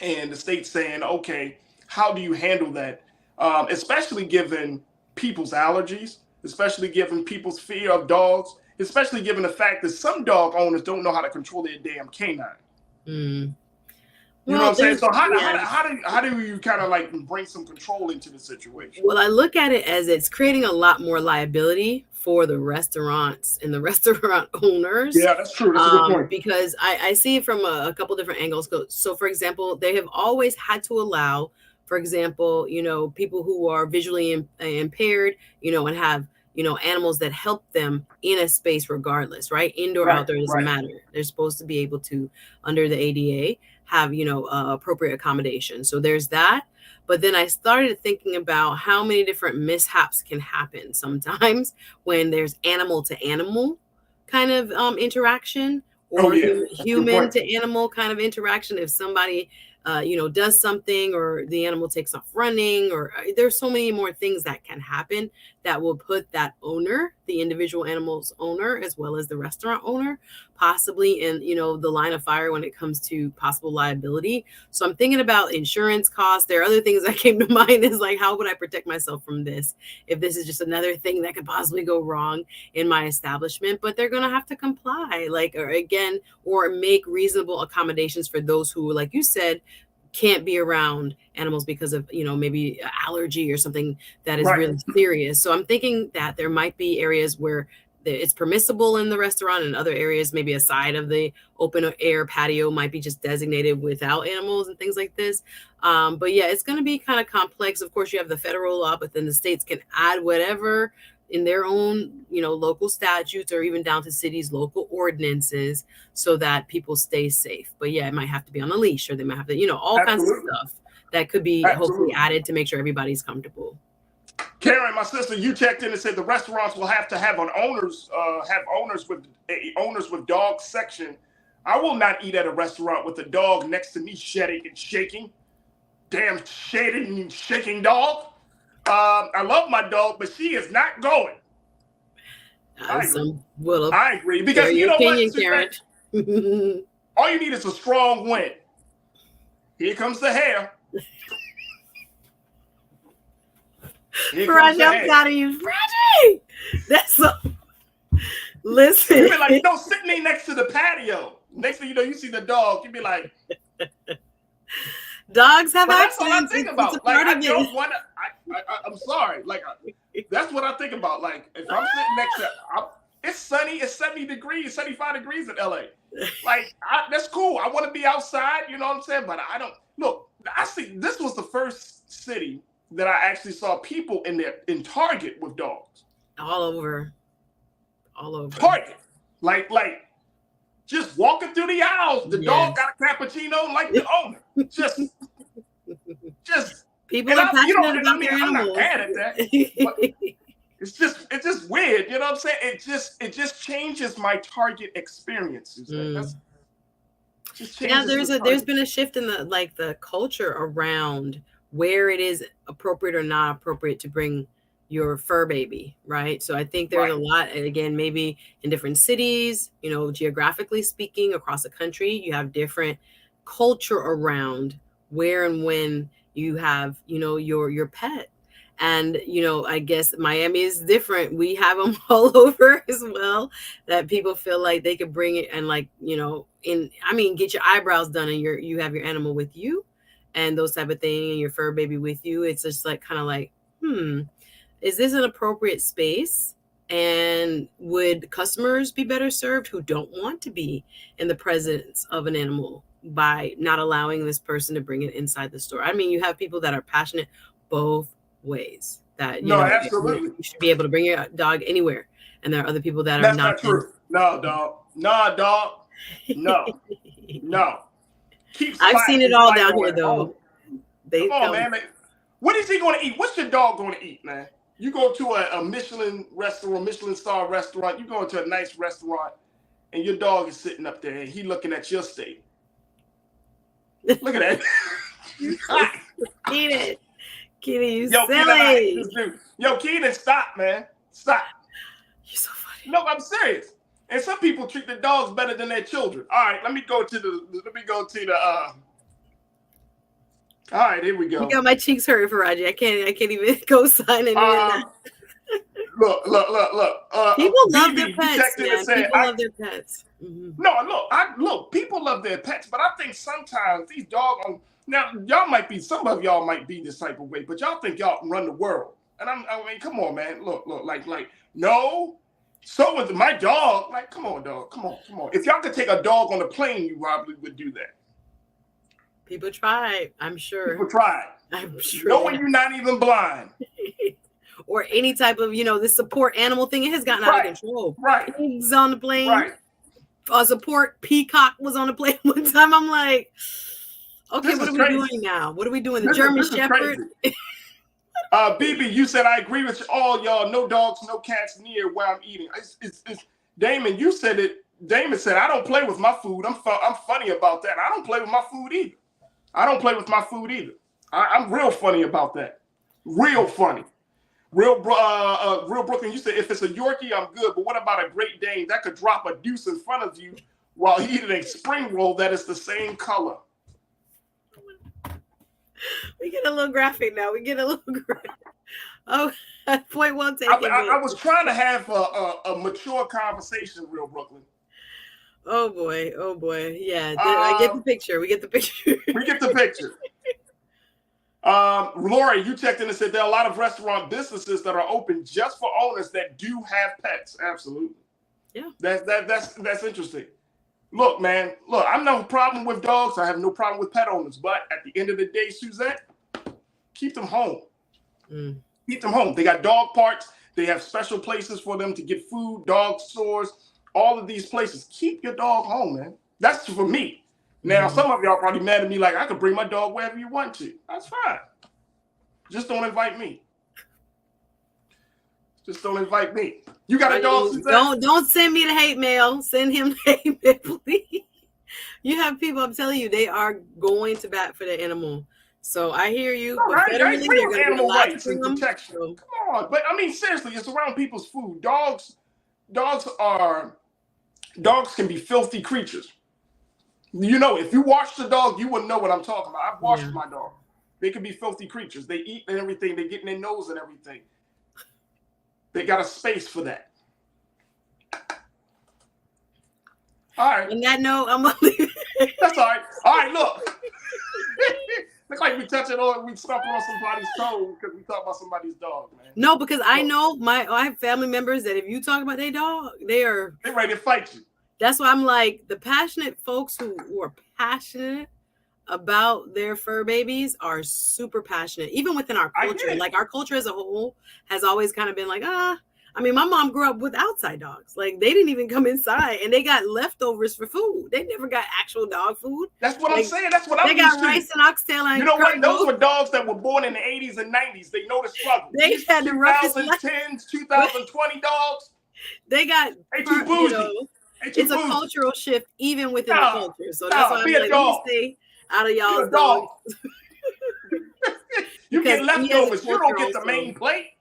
And the states saying, okay, how do you handle that? Especially given people's allergies, especially given people's fear of dogs, especially given the fact that some dog owners don't know how to control their damn canine. You know what I'm saying? So how do you kind of like bring some control into the situation? Well, I look at it as it's creating a lot more liability for the restaurants and the restaurant owners. Yeah, that's true. That's a good point. Because I see it from a couple different angles. So, for example, they have always had to allow, for example, people who are visually impaired, and have, animals that help them in a space regardless, right? Indoor, outdoor, doesn't matter. They're supposed to be able to, under the ADA, have, appropriate accommodation. So there's that. But then I started thinking about how many different mishaps can happen sometimes when there's animal to animal kind of interaction, or human to animal kind of interaction. If somebody, does something, or the animal takes off running, or there's so many more things that can happen that will put that owner, the individual animal's owner, as well as the restaurant owner, possibly in, the line of fire when it comes to possible liability. So I'm thinking about insurance costs. There are other things that came to mind, is like, how would I protect myself from this if this is just another thing that could possibly go wrong in my establishment? But they're going to have to comply, or make reasonable accommodations for those who, like you said, can't be around animals because of, maybe allergy or something that is really serious. So I'm thinking that there might be areas where it's permissible in the restaurant, and other areas, maybe a side of the open air patio, might be just designated without animals and things like this. But yeah, it's going to be kind of complex. Of course, you have the federal law, but then the states can add whatever in their own, local statutes, or even down to cities' local ordinances, so that people stay safe. But yeah, it might have to be on a leash, or they might have to, all kinds of stuff that could be hopefully added to make sure everybody's comfortable. Karen, my sister, you checked in and said the restaurants will have to have owners with dog section. I will not eat at a restaurant with a dog next to me shedding and shaking. Damn shedding and shaking dog. I love my dog, but she is not going. I agree. Because you know what? All you need is a strong wind. Here comes the hair. Farajii, I'm proud of you. Farajii! That's so... Listen. You be like, sit me next to the patio. Next thing you know, you see the dog. You be like... Dogs have accidents. That's all I think about. Like, I don't want to... I'm sorry. Like, that's what I think about. Like, if I'm sitting next to... It's sunny. It's 70 degrees, 75 degrees in LA. Like, that's cool. I want to be outside. You know what I'm saying? But I don't... Look, I see... This was the first city that I actually saw people in Target with dogs. All over. Target. Like, just walking through the aisles. The dog got a cappuccino like the owner. Just people are passionate about their I'm animals. not mad at that. But it's just weird. You know what I'm saying? It just changes my Target experiences. There's been a shift in the culture around where it is appropriate or not appropriate to bring your fur baby, right? So I think there's a lot, again, maybe in different cities, geographically speaking, across the country, you have different culture around where and when you have, your pet. And, I guess Miami is different. We have them all over as well, that people feel like they could bring it and get your eyebrows done and you have your animal with you and those type of thing, and your fur baby with you. It's just is this an appropriate space? And would customers be better served who don't want to be in the presence of an animal by not allowing this person to bring it inside the store? I mean, you have people that are passionate both ways, that absolutely, you should be able to bring your dog anywhere, and there are other people that That's are not true. No, dog. No. No. I've seen it all down here, though. Come on, man. What is he going to eat? What's your dog going to eat, man? You go to a Michelin restaurant, Michelin star restaurant. You go into a nice restaurant, and your dog is sitting up there, and he looking at your steak. Look at that. Keenan, you silly. Yo, Keenan, stop, man. Stop. You're so funny. No, I'm serious. And some people treat the dogs better than their children. All right, let me go to the all right, here we go. You got my cheeks hurting, Farajii. I can't even go sign in. Look. People love their pets, man. People love their pets. Mm-hmm. Look, people love their pets, but I think sometimes these dogs. Now, some of y'all might be this type of way, but y'all think y'all run the world. And I mean, come on, man. Look, no. So with my dog, like, come on, dog. Come on. If y'all could take a dog on a plane, you probably would do that. People try, I'm sure. People try. I'm sure. Knowing you're not even blind. Or any type of, the support animal thing, it has gotten out of control. Right. Pigs on the plane. Right. A support peacock was on the plane one time. I'm like, okay, what are we doing now? What are we doing? The German Shepherd? BB, you said I agree with all y'all. No dogs, no cats near where I'm eating. It's Damon, you said it. Damon said, I don't play with my food. I'm funny about that. I don't play with my food either. I'm real funny about that. Real funny. Real Brooklyn, you said, if it's a Yorkie, I'm good. But what about a Great Dane that could drop a deuce in front of you while eating a spring roll that is the same color? We get a little graphic now. Oh, point well taken. I was trying to have a mature conversation, Real Brooklyn. Oh boy. Yeah, I get the picture. We get the picture. Lori, you checked in and said there are a lot of restaurant businesses that are open just for owners that do have pets. Absolutely. Yeah. That's interesting. Look, man. I have no problem with dogs. I have no problem with pet owners. But at the end of the day, Suzette, keep them home. Keep them home. They got dog parks. They have special places for them to get food, dog stores, all of these places. Keep your dog home, man. That's for me. Now, some of y'all probably mad at me like, I could bring my dog wherever you want to. That's fine. Just don't invite me. You got a dog, Suzette? Don't send me the hate mail. Send him the hate mail, please. You have people, I'm telling you, they are going to bat for the animal. So I hear you. I agree with animal rights and protection. Come on. But I mean, seriously, it's around people's food. Dogs can be filthy creatures. If you wash the dog, you wouldn't know what I'm talking about. I've washed my dog. They can be filthy creatures. They eat and everything. They get in their nose and everything. They got a space for that. All right. On that note, I'm gonna leave. That's all right. All right, look. Looks like we stomped on somebody's toe because we talked about somebody's dog, man. No, because I know I have family members that if you talk about their dog, they're ready to fight you. That's why I'm like, the passionate folks who are passionate about their fur babies are super passionate, even within our culture. Like our culture as a whole has always kind of been like, I mean, my mom grew up with outside dogs. Like they didn't even come inside and they got leftovers for food. They never got actual dog food. That's what I'm saying. That's what I'm used to. They got rice and oxtail. And you know what? Those were dogs that were born in the 80s and 90s. They know the struggle. They had the roughest 2010s, 2020 dogs. They got too bougie. It's a cultural shift even within the culture. So that's why I'm like, let me stay out of y'all's dogs. You get leftovers. You don't get the main plate.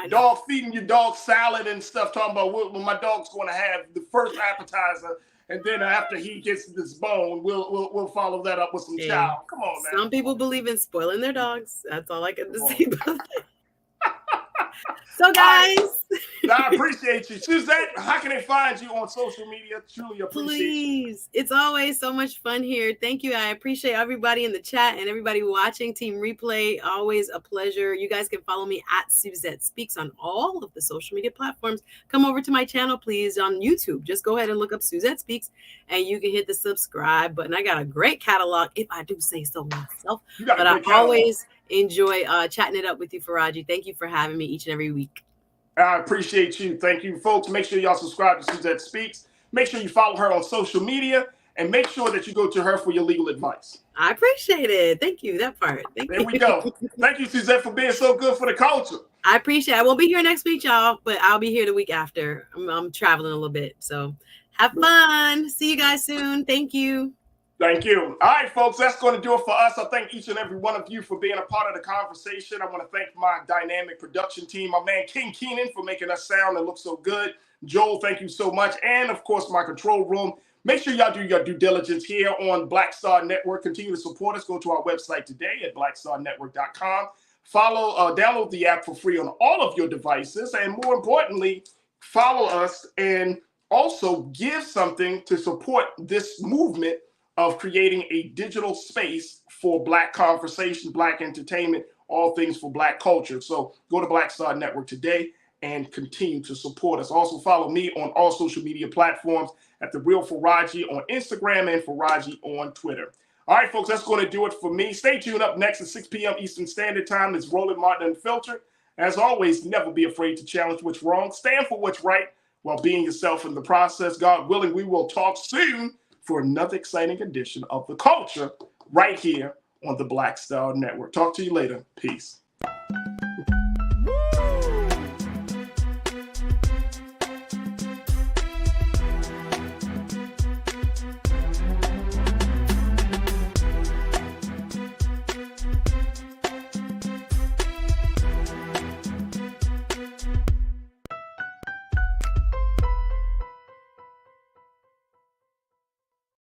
Dog feeding your dog salad and stuff, talking about what my dog's going to have the first appetizer, and then after he gets this bone, we'll follow that up with some chow. Come on, man. Some people believe in spoiling their dogs. That's all I can say about that. So, guys, I appreciate you. Suzette, how can they find you on social media? Truly appreciate you. It's always so much fun here. Thank you. I appreciate everybody in the chat and everybody watching. Team Replay, always a pleasure. You guys can follow me at Suzette Speaks on all of the social media platforms. Come over to my channel, please, on YouTube. Just go ahead and look up Suzette Speaks, and you can hit the subscribe button. I got a great catalog, if I do say so myself. But I always enjoy chatting it up with you, Farajii. Thank you for having me each and every week. I appreciate you. Thank you, folks. Make sure y'all subscribe to Suzette Speaks. Make sure you follow her on social media. and make sure that you go to her for your legal advice. I appreciate it. Thank you. That part. There we go. Thank you, Suzette, for being so good for the culture. I appreciate it. I won't be here next week, y'all, but I'll be here the week after. I'm traveling a little bit. So have fun. See you guys soon. Thank you. Thank you. All right, folks, that's going to do it for us. I thank each and every one of you for being a part of the conversation. I want to thank my dynamic production team, my man King Keenan, for making us sound and look so good. Joel, thank you so much. And, of course, my control room. Make sure y'all do your due diligence here on Black Star Network. Continue to support us. Go to our website today at blackstarnetwork.com. Download the app for free on all of your devices. And more importantly, follow us and also give something to support this movement of creating a digital space for Black conversation, Black entertainment, all things for Black culture. So go to Black Star Network today and continue to support us. Also follow me on all social media platforms at The Real Farajii on Instagram and Farajii on Twitter. All right, folks, that's going to do it for me. Stay tuned. Up next at 6 p.m. Eastern Standard Time is Roland Martin Unfiltered. As always, never be afraid to challenge what's wrong. Stand for what's right while being yourself in the process. God willing, we will talk soon for another exciting edition of The Culture right here on the Black Star Network. Talk to you later. Peace.